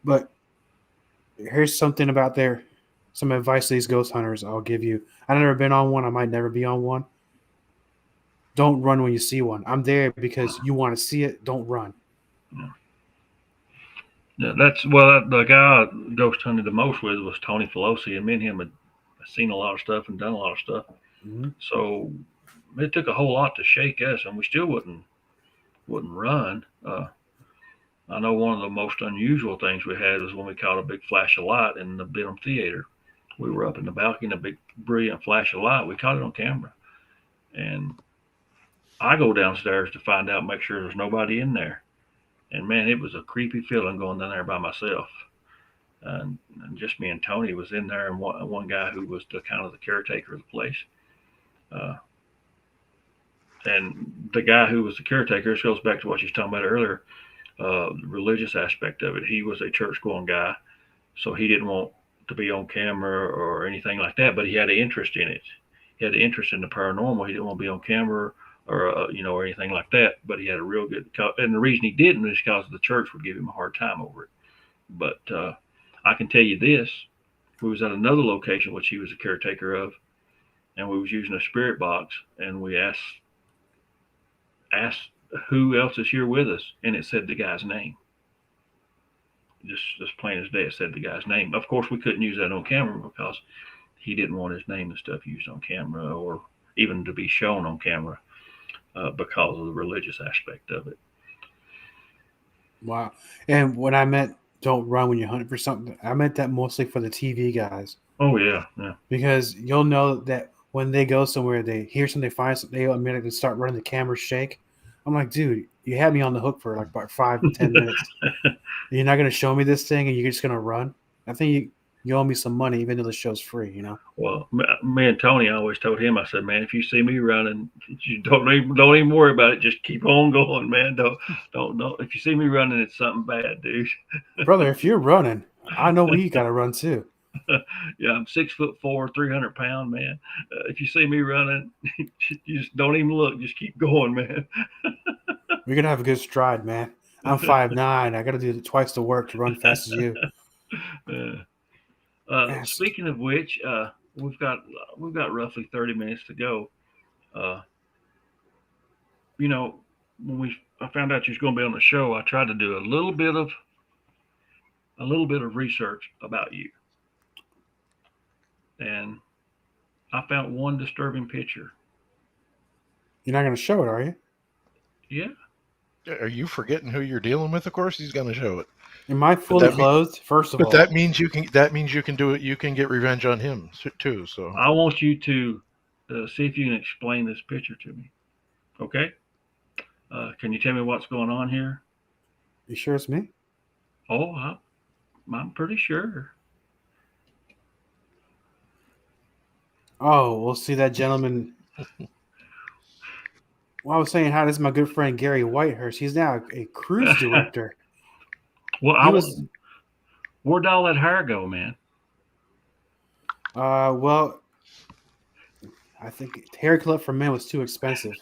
but here's something about some advice to these ghost hunters I'll give you. I've never been on one. I might never be on one. Don't run when you see one. I'm there because you want to see it. Don't run. Yeah, the guy I ghost hunted the most with was Tony Pelosi, and me and him had seen a lot of stuff and done a lot of stuff. Mm-hmm. So it took a whole lot to shake us, and we still wouldn't run. I know one of the most unusual things we had was when we caught a big flash of light in the Benham Theater. We were up in the balcony, a big brilliant flash of light. We caught it on camera, and I go downstairs to find out, make sure there's nobody in there. And man, it was a creepy feeling going down there by myself. And just me and Tony was in there, and one guy who was the kind of the caretaker of the place. And the guy who was the caretaker, this goes back to what you was talking about earlier, the religious aspect of it. He was a church-going guy, so he didn't want to be on camera or anything like that, but he had an interest in it. He had an interest in the paranormal. He didn't want to be on camera or or anything like that, but he had a real good, and the reason he didn't is because the church would give him a hard time over it. But I can tell you this, we was at another location which he was a caretaker of, and we was using a spirit box, and we asked who else is here with us, and it said the guy's name. Just as plain as day, it said the guy's name. Of course, we couldn't use that on camera because he didn't want his name and stuff used on camera or even to be shown on camera because of the religious aspect of it. Wow. And when I meant don't run when you're hunting for something, I meant that mostly for the TV guys. Oh, yeah. Because you'll know that when they go somewhere, they hear something, they find something, they immediately start running, the camera shake. I'm like, dude, you had me on the hook for like about 5 to 10 minutes. You're not going to show me this thing and you're just going to run? I think you owe me some money, even though the show's free, Well, me and Tony, I always told him, I said, man, if you see me running, you don't even worry about it. Just keep on going, man. Don't. If you see me running, it's something bad, dude. Brother, if you're running, I know we got to run too. Yeah, I'm 6'4", 300 pounds, man. If you see me running, you just don't even look. Just keep going, man. We're going to have a good stride, man. I'm 5'9". I got to do twice the work to run fast as you. Speaking of which, we've got roughly 30 minutes to go. When I found out you was going to be on the show, I tried to do a little bit of research about you, and I found one disturbing picture. You're not going to show it, are you? Yeah. Are you forgetting who you're dealing with? Of course, he's going to show it. Am I fully clothed? First of all, that means you can do it. You can get revenge on him too. So I want you to see if you can explain this picture to me. Okay. Can you tell me what's going on here? You sure it's me? Oh, I'm pretty sure. Oh, we'll see that gentleman. Well, I was saying hi. This is my good friend Gary Whitehurst. He's now a cruise director. Well, where'd all that hair go, man? Well, I think hair clip for men was too expensive.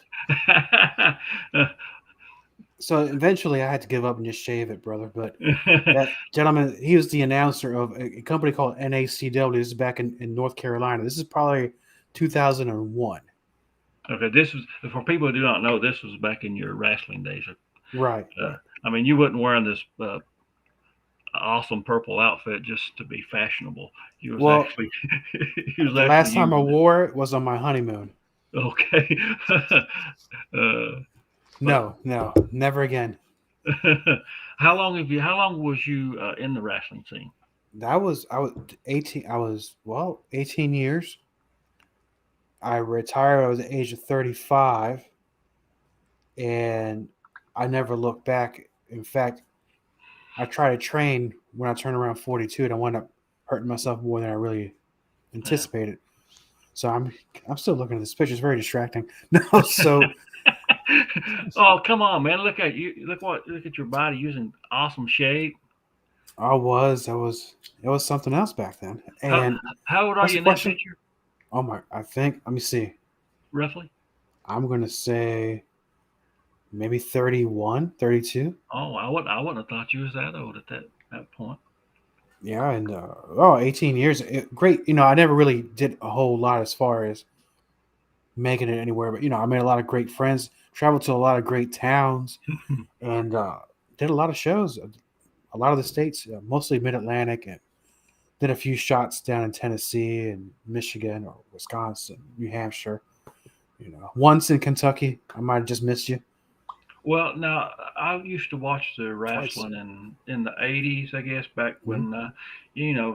So eventually I had to give up and just shave it, brother. But that gentleman, he was the announcer of a company called NACW. This is back in North Carolina. This is probably 2001. Okay, this is, for people who do not know, this was back in your wrestling days. Right. I mean, you wasn't wearing this awesome purple outfit just to be fashionable. You was actually. The last time I wore it was on my honeymoon. Okay. No, never again. How long was you in the wrestling scene? I was 18. I was 18 years. I retired. I was at the age of 35, and I never looked back. In fact, I tried to train when I turned around 42, and I wound up hurting myself more than I really anticipated. So I'm still looking at this picture. It's very distracting. No, so Oh, come on, man! Look at you. Look at your body using awesome shape. it was something else back then. How, And how old are what's you the in that question? picture, Oh my! let me see. roughly? I'm gonna say maybe 31, 32. Oh, I wouldn't have thought you was that old at that point. Yeah, and 18 years. Great. I never really did a whole lot as far as making it anywhere, but I made a lot of great friends, traveled to a lot of great towns, and did a lot of shows. A lot of the states, mostly Mid Atlantic, and did a few shots down in Tennessee and Michigan or Wisconsin, New Hampshire. Once in Kentucky. I might have just missed you. Well, now I used to watch the Twice. wrestling in the '80s, I guess, back when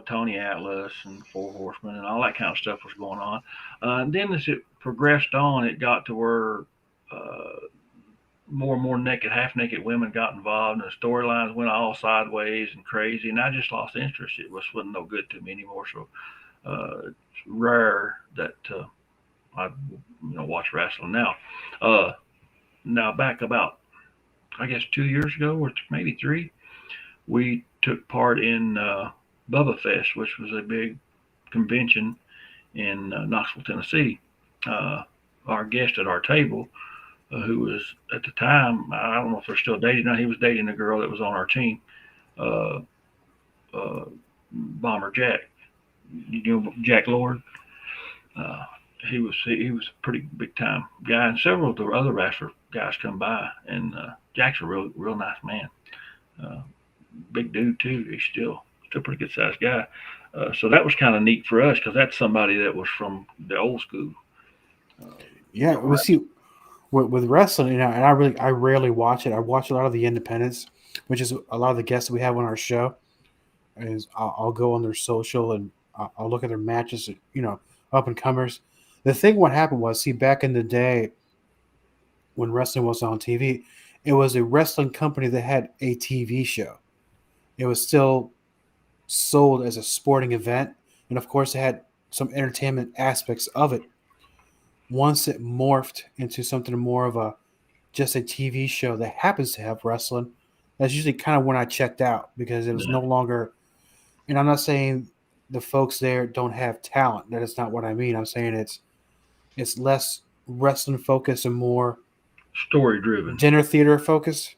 Tony Atlas and Four Horsemen and all that kind of stuff was going on. And then as it progressed on, it got to where more and more half naked women got involved, and the storylines went all sideways and crazy, and I just lost interest. It wasn't no good to me anymore. So it's rare that I watch wrestling now. Now back about I guess 2 years ago or maybe three, we took part in Bubba Fest, which was a big convention in Knoxville, Tennessee. Uh, our guest at our table, who was at the time, I don't know if they're still dating now, he was dating a girl that was on our team, uh, uh, Bomber Jack. You know Jack Lord? Uh, he was a pretty big time guy, and several of the other wrestler guys come by, and Jack's a real nice man, uh, big dude too. He's still a pretty good sized guy. So that was kind of neat for us because that's somebody that was from the old school. Uh, Yeah, we see with wrestling, and I rarely watch it. I watch a lot of the independents, which is a lot of the guests that we have on our show. Is I'll go on their social and I'll look at their matches, up and comers. The thing what happened was, see, back in the day when wrestling was on TV, it was a wrestling company that had a TV show. It was still sold as a sporting event, and of course, it had some entertainment aspects of it. Once it morphed into something more of a just a TV show that happens to have wrestling, that's usually kind of when I checked out because it was yeah, no longer. And I'm not saying the folks there don't have talent. That is not what I mean. I'm saying it's less wrestling focus and more story driven. dinner theater focus.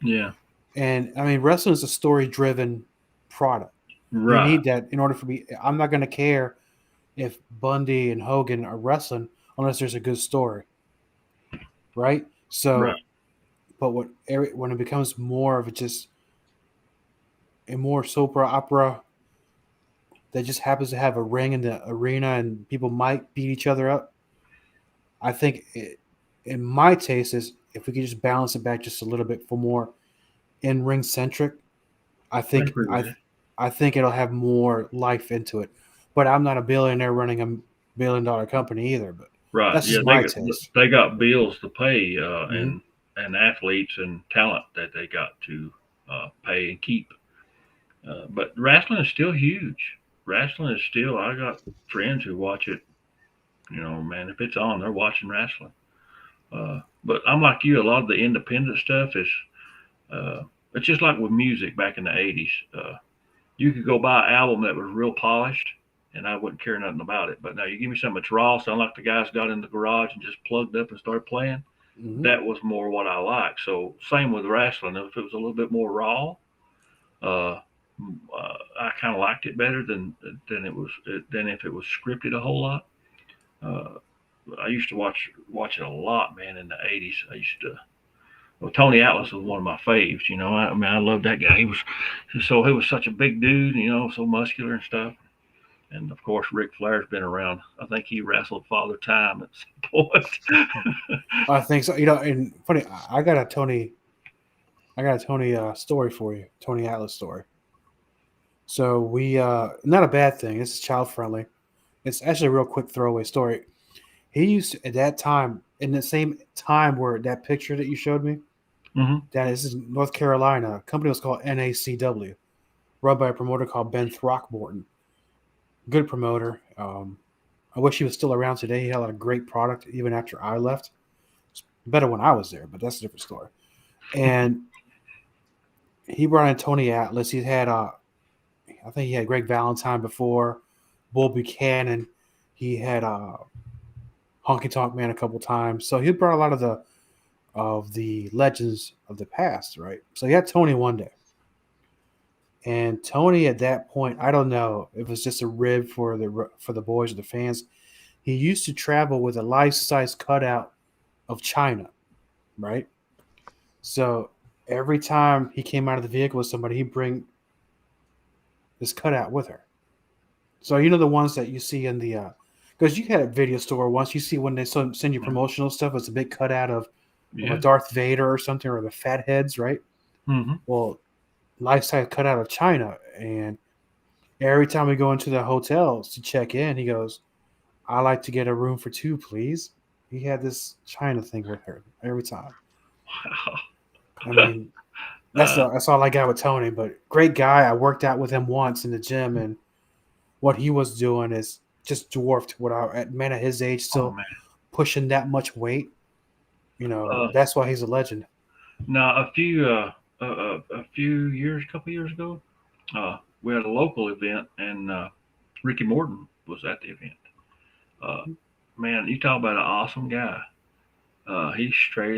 Yeah, And I mean, wrestling is a story driven product. You right, need that in order for me. I'm not going to care if Bundy and Hogan are wrestling unless there's a good story, right? right. So, but when it becomes more of just a more soap opera that just happens to have a ring in the arena and people might beat each other up, I think in my taste is if we could just balance it back just a little bit for more in ring centric, I I think agree with you. I think it'll have more life into it. But I'm not a billionaire running a $1 billion company either. But Right. that's Yeah, just my taste. they got bills to pay, Hmm. and athletes and talent that they got to pay and keep. But wrestling is still huge. Wrestling is still. I got friends who watch it. Man, if it's on, they're watching wrestling. But I'm like you. A lot of the independent stuff is. Uh, it's just like with music back in the '80s. You could go buy an album that was real polished, and I wouldn't care nothing about it. But now you give me something that's raw, sound like the guys got in the garage and just plugged up and started playing. Hmm. That was more what I like. So same with wrestling. If it was a little bit more raw, uh, I kind of liked it better than if it was scripted a whole lot. Uh, I used to watch it a lot, man. In the '80s, I used to. Well, Tony Atlas was one of my faves. I mean, I loved that guy. He was such a big dude. So muscular and stuff. And of course, Ric Flair's been around. I think he wrestled Father Time at some point. I think so. And funny, I got a Tony story for you. Tony Atlas story. So we not a bad thing. This is child friendly. It's actually a real quick throwaway story. He used to, at that time, in the same time where that picture that you showed me, Mm-hmm. that is in North Carolina. A company was called NACW, run by a promoter called Ben Throckmorton. Good promoter. I wish he was still around today. He had a lot of great product even after I left. It's better when I was there, but that's a different story. And he brought in Tony Atlas. He had I think he had Greg Valentine before, Bull Buchanan. He had Honky Tonk Man a couple times. So he brought a lot of the legends of the past, right? So he had Tony one day. And Tony at that point, I don't know if it was just a rib for the boys or the fans. He used to travel with a life-size cutout of China, right? So every time he came out of the vehicle with somebody, he'd bring this cutout with her. So you know the ones that you see in the because you had a video store once. You see when they send you promotional stuff, it's a big cutout of a Darth Vader or something, or the fat heads, right? Mm-hmm. Well, life-size cutout of China, and every time we go into the hotels to check in, he goes, "I like to get a room for two, please." He had this China thing with her every time. Wow. I mean, that's all I got with Tony. But great guy. I worked out with him once in the gym, and what he was doing is just dwarfed what a man at his age still pushing that much weight. You know, that's why he's a legend. Now, a couple years ago, we had a local event, and Ricky Morton was at the event. Man, you talk about an awesome guy. He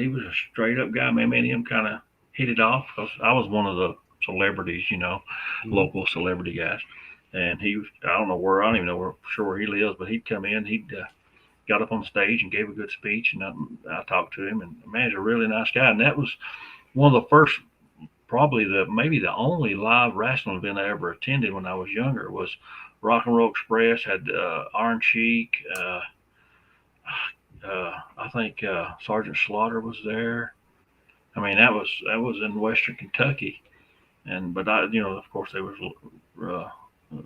was a straight up guy. Man, me and him kind of hit it off because I was one of the celebrities, local celebrity guys. And I don't know where, I don't even know where he lives, but he'd come in, he'd got up on stage and gave a good speech, and I talked to him, and man, he's a really nice guy. And that was one of the first, probably maybe the only live wrestling event I ever attended when I was younger. Was Rock and Roll Express, had Iron Sheik, I think Sergeant Slaughter was there. I mean, that was in Western Kentucky, but of course, they was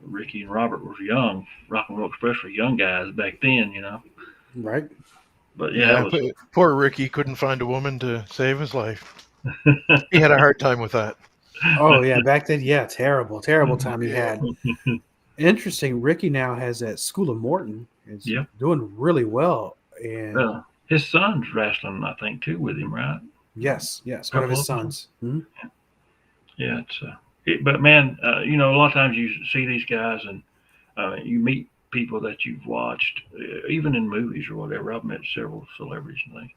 Ricky and Robert was young. Rock and Roll Express were young guys back then, Right. But yeah, poor Ricky couldn't find a woman to save his life. He had a hard time with that. Oh yeah, back then, yeah, terrible time he had. Interesting. Ricky now has that School of Morton. Is doing really well, and his son's wrestling, I think, too, with him, right? Yes, one of his sons. Mm-hmm. Yeah, but man, a lot of times you see these guys, and you meet people that you've watched, even in movies or whatever. I've met several celebrities and things.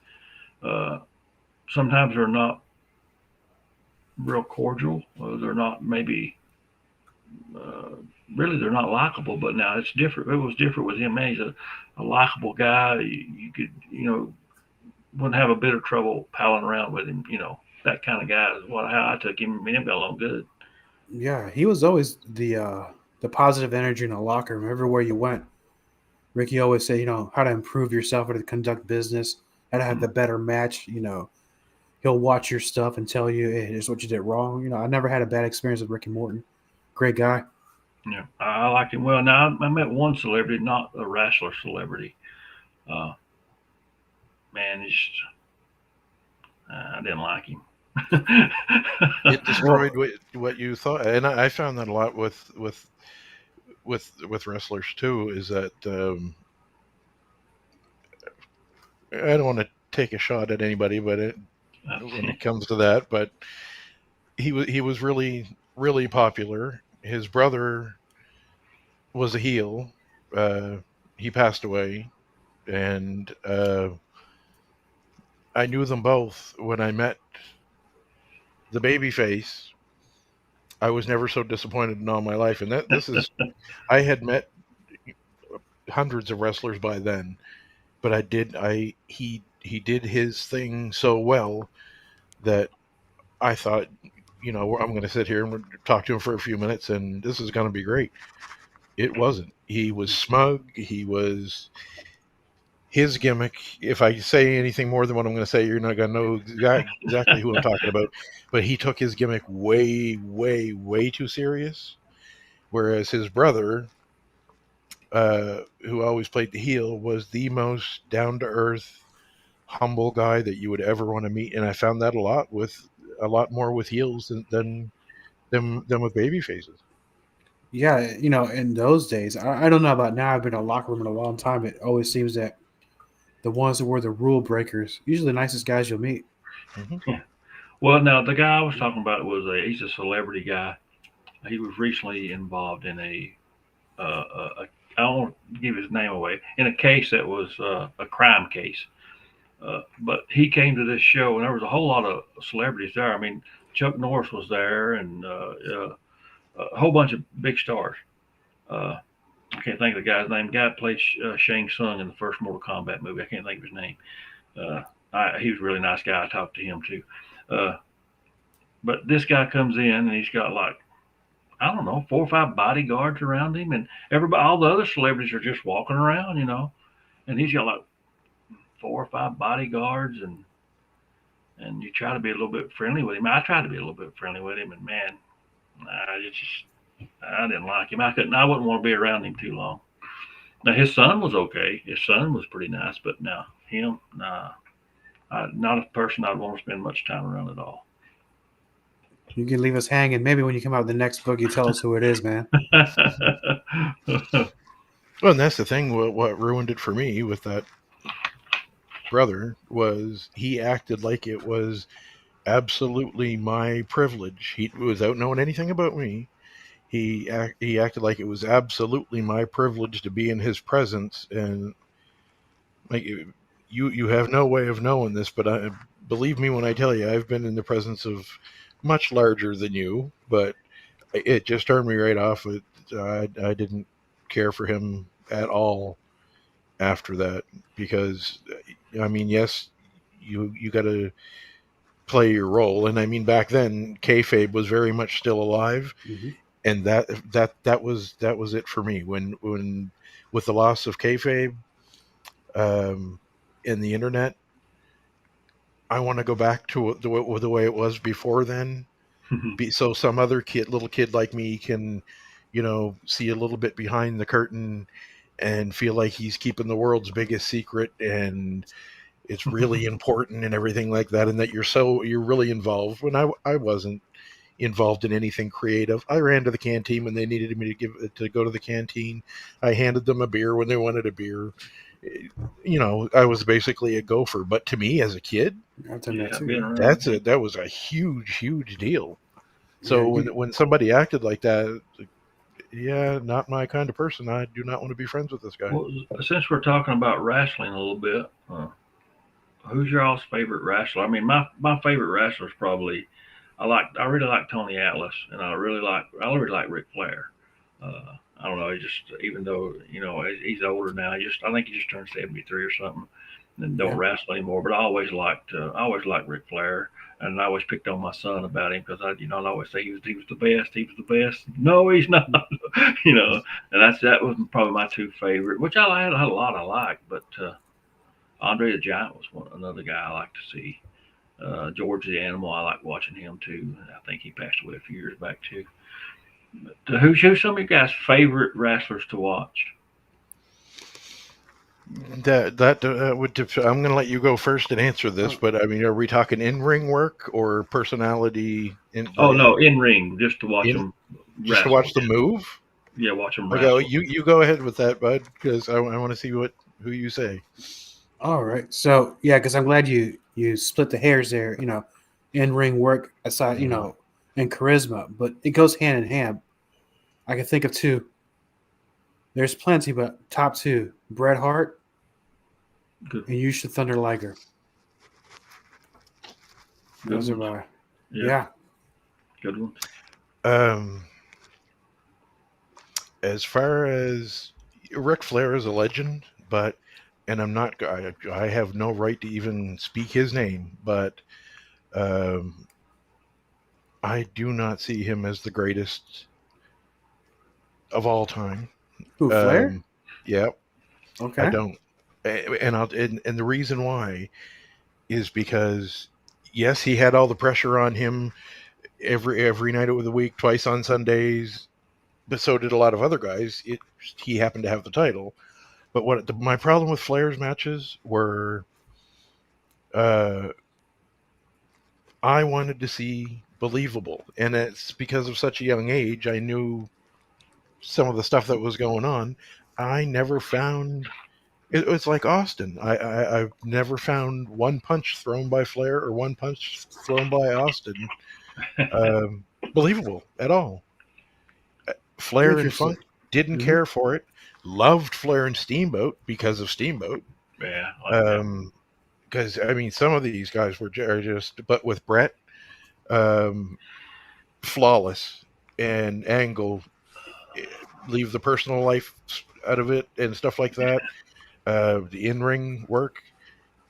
Sometimes they're not real cordial. They're not maybe really they're not likable. But now it's different. It was different with him. Man, he's a likable guy. You could wouldn't have a bit of trouble palling around with him. That kind of guy is how I took him. Me and him got along good. Yeah, he was always the positive energy in the locker room. Everywhere you went, Ricky always said, how to improve yourself, how to conduct business, how to have the better match. He'll watch your stuff and tell you, hey, here's what you did wrong. I never had a bad experience with Ricky Morton. Great guy. Yeah, I liked him. Well, now I met one celebrity, not a wrestler celebrity. Man, I didn't like him. It destroyed what you thought, and I found that a lot with wrestlers too. Is that I don't want to take a shot at anybody, but when it comes to that, but he was really, really popular. His brother was a heel. He passed away, and I knew them both when I met the babyface. I was never so disappointed in all my life, and this is I had met hundreds of wrestlers by then, but he did his thing so well that I thought, I'm going to sit here and talk to him for a few minutes, and this is going to be great. It wasn't. He was smug. His gimmick, if I say anything more than what I'm going to say, you're not going to know exactly who I'm talking about. But he took his gimmick way, way, way too serious. whereas his brother, who always played the heel, was the most down to earth, humble guy that you would ever want to meet. And I found that a lot more with heels than with baby faces. Yeah, in those days, I don't know about now. I've been in a locker room in a long time. It always seems that the ones that were the rule breakers, usually the nicest guys you'll meet. Mm-hmm. Yeah. Well, now the guy I was talking about he's a celebrity guy. He was recently involved in I don't want to give his name away, in a case that was a crime case. But he came to this show, and there was a whole lot of celebrities there. I mean, Chuck Norris was there, and a whole bunch of big stars. I can't think of the guy's name. The guy played Shang Tsung in the first Mortal Kombat movie. I can't think of his name. He was a really nice guy. I talked to him too. But this guy comes in, and he's got like, I don't know, 4 or 5 bodyguards around him, and all the other celebrities are just walking around, and he's got like 4 or 5 bodyguards, and you try to be a little bit friendly with him. I tried to be a little bit friendly with him, and man, I didn't like him. I wouldn't want to be around him too long. Now his son was okay. His son was pretty nice, but now him, nah, not a person I'd want to spend much time around at all. You can leave us hanging. Maybe when you come out with the next book, you tell us who it is, man. Well, and that's the thing. What ruined it for me with that brother was he acted like it was absolutely my privilege. He, without knowing anything about me, he acted like it was absolutely my privilege to be in his presence. And like you have no way of knowing this, but believe me when I tell you, I've been in the presence of much larger than you, but it just turned me right off. I didn't care for him at all after that, because I mean, yes, you got to play your role, and I mean back then kayfabe was very much still alive, Mm-hmm. and that was it for me. When with the loss of kayfabe, in the internet, I want to go back to the way it was before then. So some other little kid like me can, see a little bit behind the curtain and feel like he's keeping the world's biggest secret and it's really important and everything like that. And that you're really involved, when I wasn't involved in anything creative. I ran to the canteen when they needed me to go to the canteen. I handed them a beer when they wanted a beer. I was basically a gopher. But to me as a kid, I've done that too. that was a huge deal. So when somebody acted like that, yeah, not my kind of person. I do not want to be friends with this guy. Well, since we're talking about wrestling a little bit, who's your all's favorite wrestler? I mean, my favorite wrestler is probably I really like Tony Atlas, and I really like Ric Flair. I don't know, he just, even though he's older now, I think he just turned 73 or something, and don't wrestle anymore. But I always liked Ric Flair. And I always picked on my son about him because I always say he was the best. He was the best. No, he's not. And that was probably my 2 favorite, which I had a lot I liked. But Andre the Giant was another guy I like to see. George the Animal, I like watching him too. I think he passed away a few years back too. But who's some of you guys' favorite wrestlers to watch? That would. I'm going to let you go first and answer this, but I mean, are we talking in-ring work or personality? No, in ring, just to watch them. Just to watch them move. Yeah, watch them. Okay, you go ahead with that, bud, because I want to see who you say. All right, so yeah, because I'm glad you split the hairs there. In-ring work aside, and charisma, but it goes hand in hand. I can think of 2. There's plenty, but top 2: Bret Hart and Yusha Thunder Liger. Those are my good ones. As far as Ric Flair is a legend, and I'm not. I have no right to even speak his name, but I do not see him as the greatest of all time. Who, Flair? Yeah. Okay. I don't. And the reason why is because, yes, he had all the pressure on him every night of the week, twice on Sundays, but so did a lot of other guys. He happened to have the title. But my problem with Flair's matches were, I wanted to see believable, and it's because of such a young age. I knew some of the stuff that was going on. I never found it was like Austin. I've never found one punch thrown by Flair or one punch thrown by Austin believable at all. Flair and Funk didn't care for it. Loved Flair and Steamboat because of Steamboat. Yeah, like because I mean, some of these guys are just, but with Brett, flawless, and Angle, leave the personal life out of it and stuff like that. The in-ring work,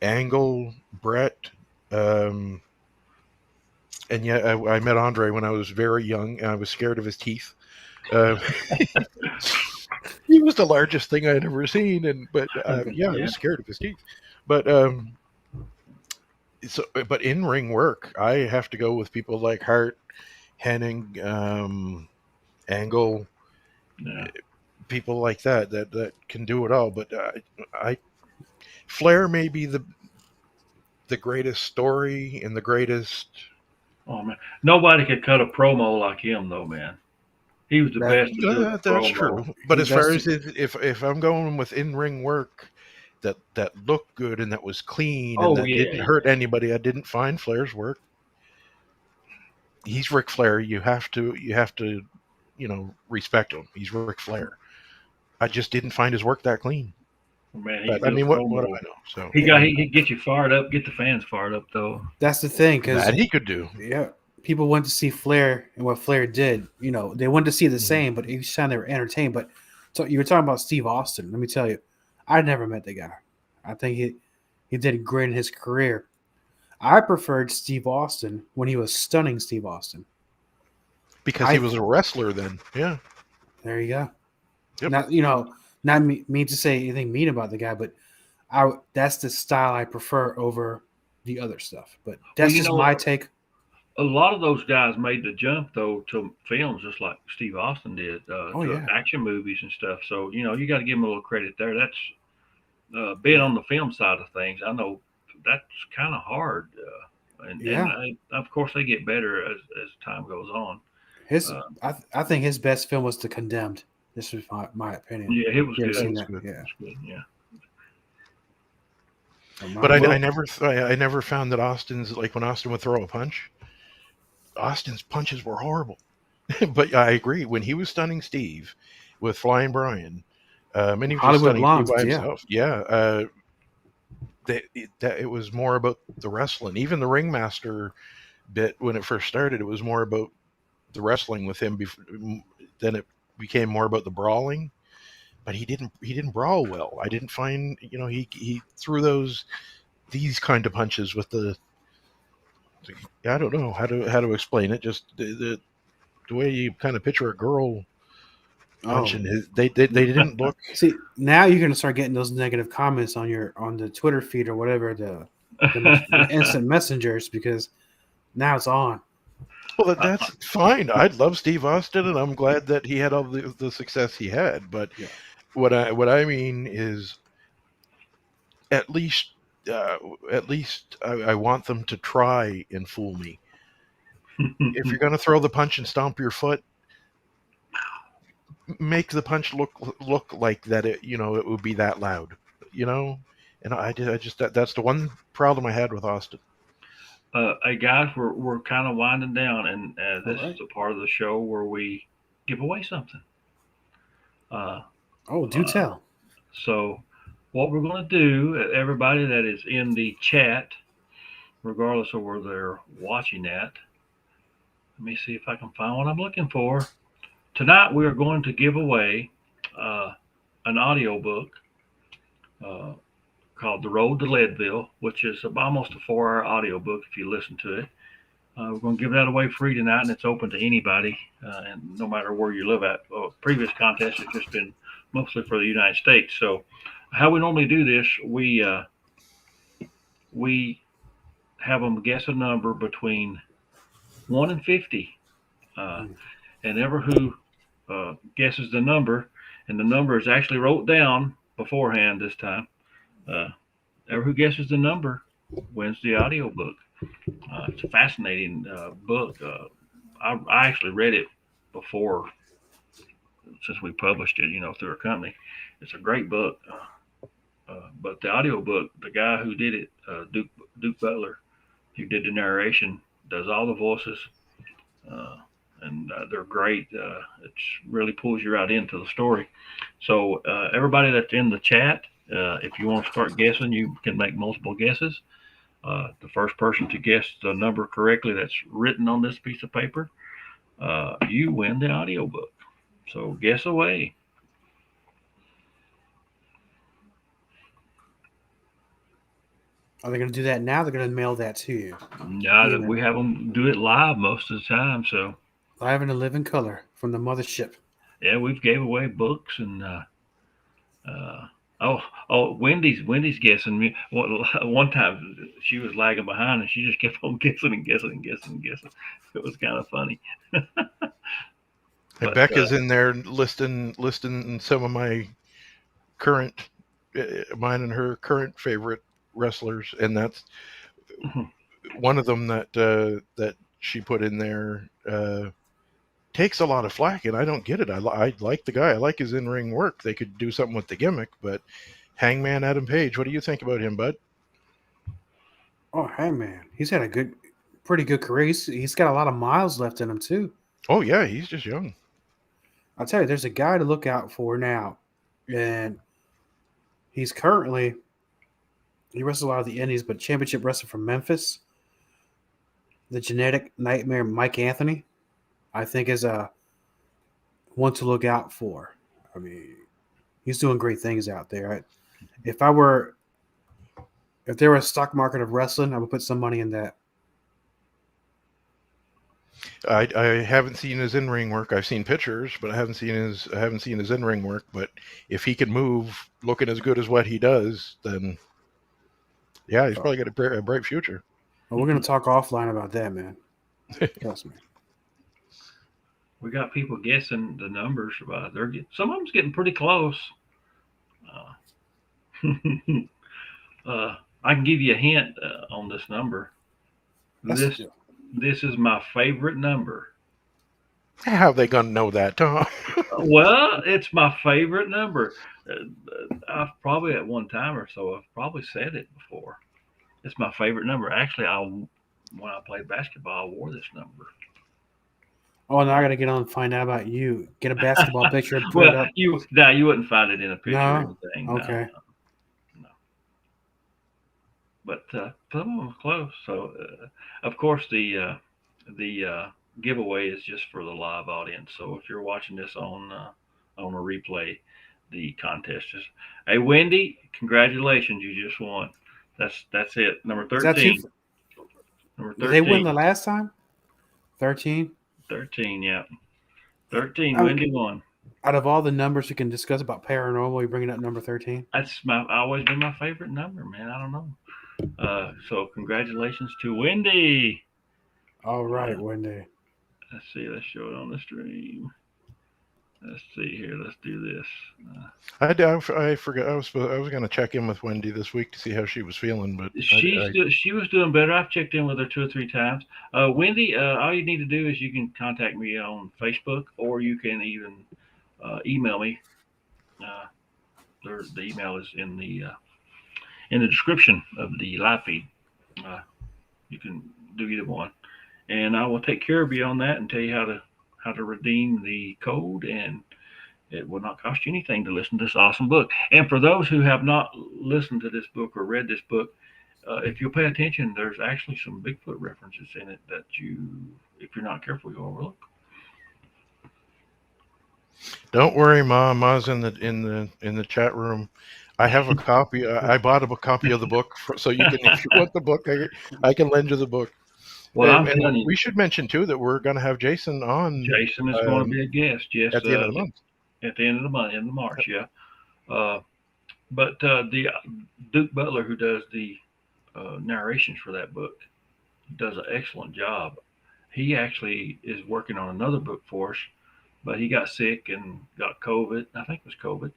Angle, Brett, and yet I met Andre when I was very young, and I was scared of his teeth. He was the largest thing I'd ever seen, but I was scared of his teeth. But but in-ring work, I have to go with people like Hart, Hennig, Angle, people like that can do it all. But Flair may be the greatest story and the greatest. Oh man, nobody could cut a promo like him, though, man. He was the best. That's true. But as far as if I'm going with in-ring work that looked good and that was clean and that didn't hurt anybody, I didn't find Flair's work. He's Ric Flair. You have to respect him. He's Ric Flair. I just didn't find his work that clean. Man, but I mean, what do I know? So he get you fired up, get the fans fired up, though. That's the thing, because that he could do. Yeah, people went to see Flair and what Flair did. They wanted to see the same, but each time they were entertained. But so you were talking about Steve Austin. Let me tell you, I never met the guy. I think he did great in his career. I preferred Steve Austin when he was stunning Steve Austin. Because he was a wrestler then. Yeah. There you go. Yep. Not mean to say anything mean about the guy, but that's the style I prefer over the other stuff. But that's just my take. A lot of those guys made the jump, though, to films just like Steve Austin did, to action movies and stuff. So, you got to give him a little credit there. That's being on the film side of things. I know that's kind of hard. And of course, they get better as time goes on. I think his best film was The Condemned. This is my opinion. Yeah, it was good. Yeah. Yeah. But I never found that Austin's, like when Austin would throw a punch, Austin's punches were horrible. But I agree, when he was stunning Steve with Flying Brian, and he was Hollywood Blondes, by himself. That it was more about the wrestling. Even the ringmaster bit, when it first started, it was more about the wrestling with him. Then it became more about the brawling. But he didn't brawl well. I didn't find, he threw these kind of punches with I don't know how to explain it. Just the way you kind of picture a girl punching. They didn't look. See, now you're gonna start getting those negative comments on the Twitter feed or whatever, the instant messengers, because now it's on. Well, that's fine. I love Steve Austin, and I'm glad that he had all the success he had. But what I mean is, at least I want them to try and fool me. If you're going to throw the punch and stomp your foot, make the punch look like that. It would be that loud. And I just that's the one problem I had with Austin. Hey guys, we're kind of winding down, and this is a part of the show where we give away something. Do tell. So what we're going to do, everybody that is in the chat, regardless of where they're watching at, let me see if I can find what I'm looking for. Tonight we are going to give away an audiobook called The Road to Leadville, which is almost a 4-hour audiobook if you listen to it. We're going to give that away free tonight, and it's open to anybody, and no matter where you live at. Previous contests have just been mostly for the United States. So how we normally do this, we have them guess a number between 1 and 50. And ever who guesses the number, and the number is actually wrote down beforehand this time. Whoever who guesses the number wins the audio book. It's a fascinating book. I actually read it before, since we published it, through our company. It's a great book. But the audio book, the guy who did it, Duke Butler, who did the narration, does all the voices, and they're great. It really pulls you right into the story. So everybody that's in the chat, if you want to start guessing, you can make multiple guesses. The first person to guess the number correctly that's written on this piece of paper, you win the audio book. So guess away. Are they going to do that now? They're going to mail that to you. Yeah, we have them do it live most of the time. So live in a living color from the mothership. Yeah, we've gave away books and Wendy's guessing me. One time she was lagging behind and she just kept on guessing and guessing and guessing and guessing. It was kind of funny. And Becca's in there listing some of my current, mine and her current favorite wrestlers, and that's one of them that she put in there. Takes a lot of flack, and I don't get it. I like the guy. I like his in-ring work. They could do something with the gimmick, but Hangman Adam Page, what do you think about him, bud? Oh, Hangman. He's had a pretty good career. He's got a lot of miles left in him, too. Oh, yeah, he's just young. I'll tell you, there's a guy to look out for now, and he wrestles a lot of the indies, but championship wrestler from Memphis, the Genetic Nightmare Mike Anthony, I think is a one to look out for. I mean, he's doing great things out there. If there were a stock market of wrestling, I would put some money in that. I haven't seen his in-ring work. I've seen pictures, but I haven't seen his in-ring work. But if he can move, looking as good as what he does, then yeah, he's probably got a bright future. Well, we're gonna talk offline about that, man. Trust me. We got people guessing the numbers. Some of them's getting pretty close. I can give you a hint on this number. This is my favorite number. How are they gonna know that, Tom? Well, it's my favorite number. I've probably at one time or so I've probably said it before. It's my favorite number. Actually, when I played basketball, I wore this number. Oh, now I got to get on and find out about you. Get a basketball picture and put it up. You wouldn't find it in a picture or anything. Okay. No. But some of them are close. So, of course, the giveaway is just for the live audience. So if you're watching this on a replay, the contest is. Hey, Wendy, congratulations! You just won. That's it. Number 13. Number 13. Did they win the last time? 13. 13, yeah. 13, Wendy won. Out of all the numbers we can discuss about paranormal, you're bringing up number 13? That's always been my favorite number, man. I don't know. So congratulations to Wendy. All right, Wendy. Let's see. Let's show it on the stream. Let's see here. Let's do this. I forgot. I was going to check in with Wendy this week to see how she was feeling, but she was doing better. I've checked in with her 2 or 3 times. Wendy, all you need to do is you can contact me on Facebook, or you can even email me. The email is in the description of the live feed. You can do either one, and I will take care of you on that and tell you how to redeem the code, and it will not cost you anything to listen to this awesome book. And for those who have not listened to this book or read this book, if you'll pay attention, there's actually some Bigfoot references in it that if you're not careful, you'll overlook. Don't worry, Mom. Ma's in the chat room. I have a copy. I bought a copy of the book, so you can, if you want the book, I can lend you the book. Well, and we should mention too that we're going to have Jason on. Jason is going to be a guest. Yes, at the end of the month. At the end of the month, in March, yeah. But the Duke Butler, who does the narrations for that book, does an excellent job. He actually is working on another book for us but he got sick and got COVID. I think it was COVID,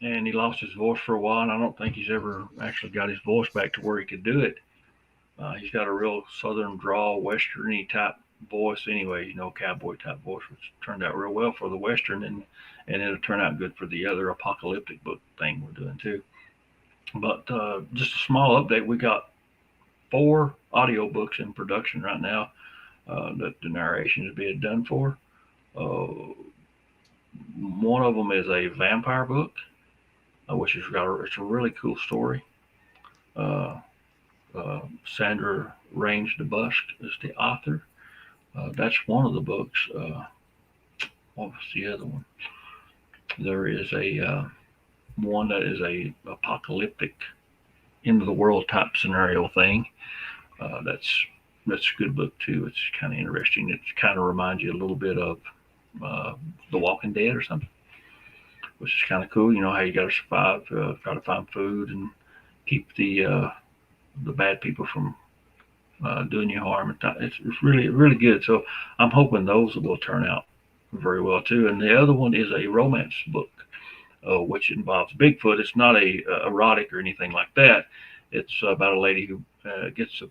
and he lost his voice for a while. And I don't think he's ever actually got his voice back to where he could do it. He's got a real southern drawl, westerny type voice anyway, cowboy type voice, which turned out real well for the western, and it'll turn out good for the other apocalyptic book thing we're doing too. But just a small update, we got 4 audiobooks in production right now that the narration is being done for. One of them is a vampire book, which has got it's a really cool story. Sandra Range DeBusk is the author. That's one of the books. What was the other one? There is a one that is a apocalyptic end of the world type scenario thing. That's a good book too. It's kind of interesting. It kind of reminds you a little bit of The Walking Dead or something, which is kind of cool. How you got to survive, try to find food, and keep the bad people from doing you harm. It's really, really good. So I'm hoping those will turn out very well too. And the other one is a romance book, which involves Bigfoot. It's not a erotic or anything like that. It's about a lady who gets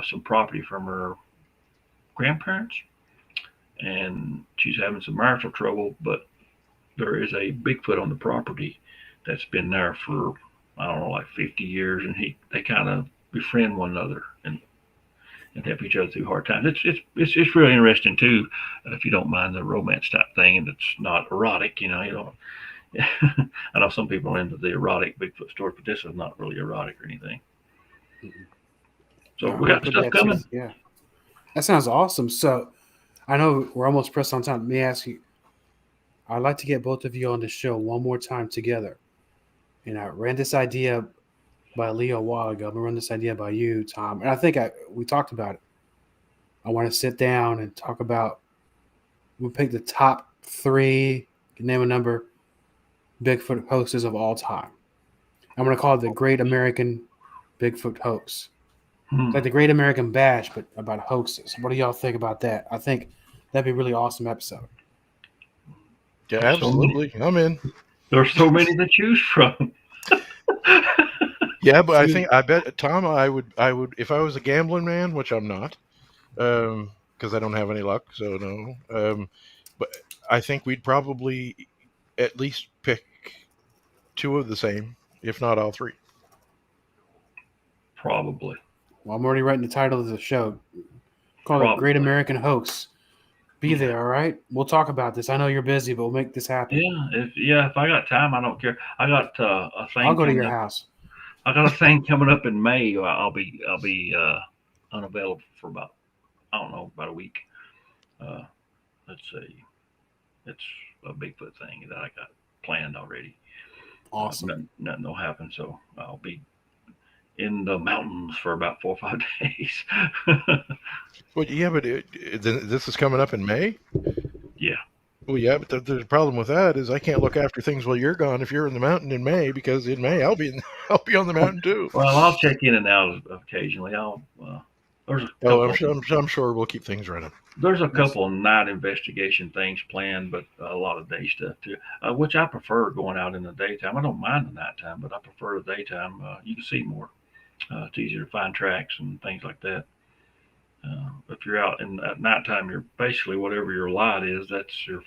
some property from her grandparents, and she's having some marital trouble, but there is a Bigfoot on the property that's been there for, I don't know, like 50 years, and they kind of befriend one another and help each other through hard times. It's really interesting too, if you don't mind the romance type thing, and it's not erotic. You don't. I know some people are into the erotic Bigfoot stories, but this is not really erotic or anything. So we got stuff coming. Yeah, that sounds awesome. So I know we're almost pressed on time. Let me ask you. I'd like to get both of you on the show one more time together. And I ran this idea by Leo a while ago. I'm going to run this idea by you, Tom. And I think we talked about it. I want to sit down and talk about, we'll pick the top 3, name a number, Bigfoot hoaxes of all time. I'm going to call it the Great American Bigfoot Hoax. It's like the Great American Bash, but about hoaxes. What do y'all think about that? I think that'd be a really awesome episode. Yeah, absolutely. I'm in. There's so many to choose from. Yeah, but I bet, Tom, I would, if I was a gambling man, which I'm not, because I don't have any luck, so no. But I think we'd probably at least pick 2 of the same, if not all 3. Probably. Well, I'm already writing the title of the show. Call it Great American Hoax. Be there, all right? We'll talk about this. I know you're busy, but we'll make this happen. Yeah. If I got time, I don't care. I got a thing. I'll go to your house. I got a thing coming up in May. I'll be unavailable for about a week. Let's see. It's a Bigfoot thing that I got planned already. Awesome. Nothing will happen, so I'll be in the mountains for about 4 or 5 days. Well, yeah, but this is coming up in May? Yeah. Well, yeah, but the problem with that is I can't look after things while you're gone if you're in the mountain in May, because in May I'll be on the mountain too. Well, I'll check in and out occasionally. I'm sure we'll keep things running. There's a couple of night investigation things planned, but a lot of day stuff too, which I prefer going out in the daytime. I don't mind the nighttime, but I prefer the daytime. You can see more. It's easier to find tracks and things like that. If you're out at nighttime, you're basically whatever your light is, that's your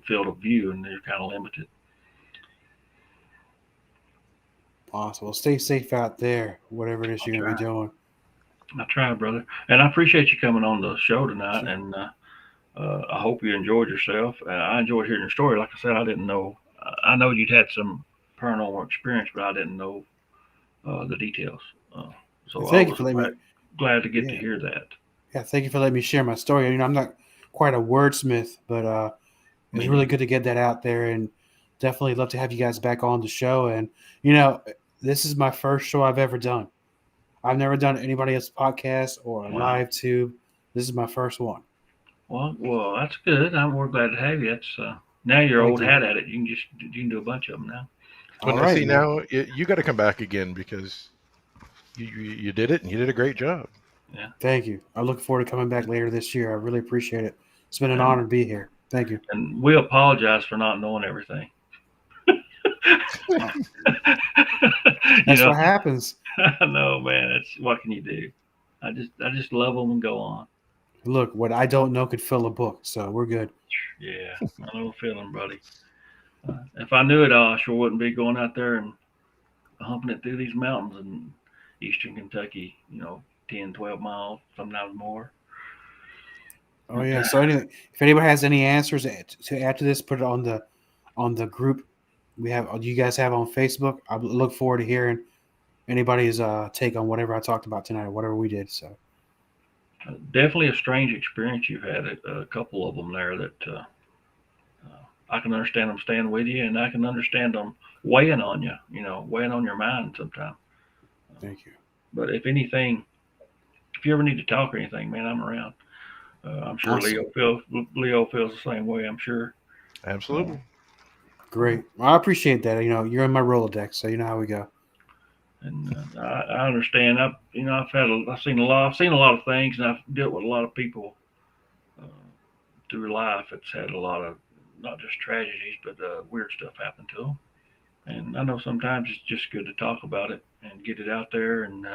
field of view, and you're kind of limited. Awesome. Well, stay safe out there, whatever it is you're going to be doing. I try, brother. And I appreciate you coming on the show tonight, and I hope you enjoyed yourself. I enjoyed hearing your story. Like I said, I didn't know. I know you'd had some paranormal experience, but I didn't know the details. So thank you for letting me. Glad to get to hear that. Yeah, thank you for letting me share my story. I'm not quite a wordsmith, but it's really good to get that out there, and definitely love to have you guys back on the show. And this is my first show I've ever done. I've never done anybody else's podcast or a live tube. This is my first one. Well, that's good. We're glad to have you. It's now you're old hat at it. You can do a bunch of them now. Well, right, now you got to come back again, because you did it, and you did a great job. Yeah. Thank you. I look forward to coming back later this year. I really appreciate it. It's been an honor to be here. Thank you. And we apologize for not knowing everything. That's what happens. I know, man. That's what can you do? I just love them and go on. Look, what I don't know could fill a book, so we're good. Yeah, I know the feeling, buddy. If I knew it all, I sure wouldn't be going out there and humping it through these mountains in eastern Kentucky, 10, 12 miles, sometimes more. Oh yeah. So anyway, if anybody has any answers to add to this, put it on the group you guys have on Facebook. I look forward to hearing anybody's take on whatever I talked about tonight or whatever we did. So definitely a strange experience you've had. A couple of them there that I can understand them staying with you, and I can understand them weighing on you. Weighing on your mind sometimes. Thank you. But if anything, if you ever need to talk or anything, man, I'm around. I'm sure awesome. Leo feels the same way. I'm sure. Absolutely. Great. Well, I appreciate that. You're in my Rolodex, so you know how we go. And I understand. I've seen a lot of things, and I've dealt with a lot of people through life. It's had a lot of not just tragedies, but weird stuff happen to them. And I know sometimes it's just good to talk about it and get it out there, and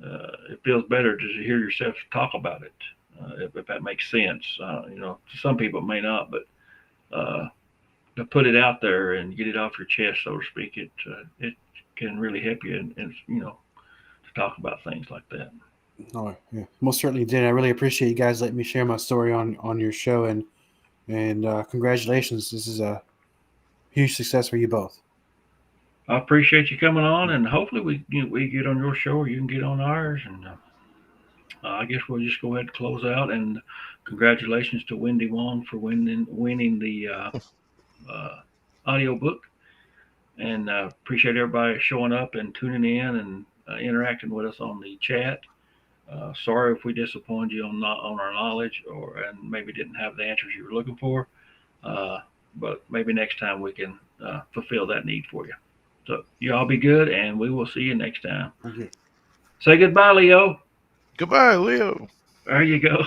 it feels better to hear yourself talk about it, if that makes sense. To some people it may not, but to put it out there and get it off your chest, so to speak, it can really help you, and to talk about things like that. Oh yeah, most certainly did. I really appreciate you guys letting me share my story on your show, and congratulations. This is a huge success for you both. I appreciate you coming on, and hopefully we get on your show, or you can get on ours, and I guess we'll just go ahead and close out. And congratulations to Wendy Wong for winning the audio book, and appreciate everybody showing up and tuning in and interacting with us on the chat. Sorry if we disappointed you on our knowledge, and maybe didn't have the answers you were looking for, but maybe next time we can fulfill that need for you. So you all be good, and we will see you next time. Okay. Say goodbye, Leo. Goodbye, Leo. There you go.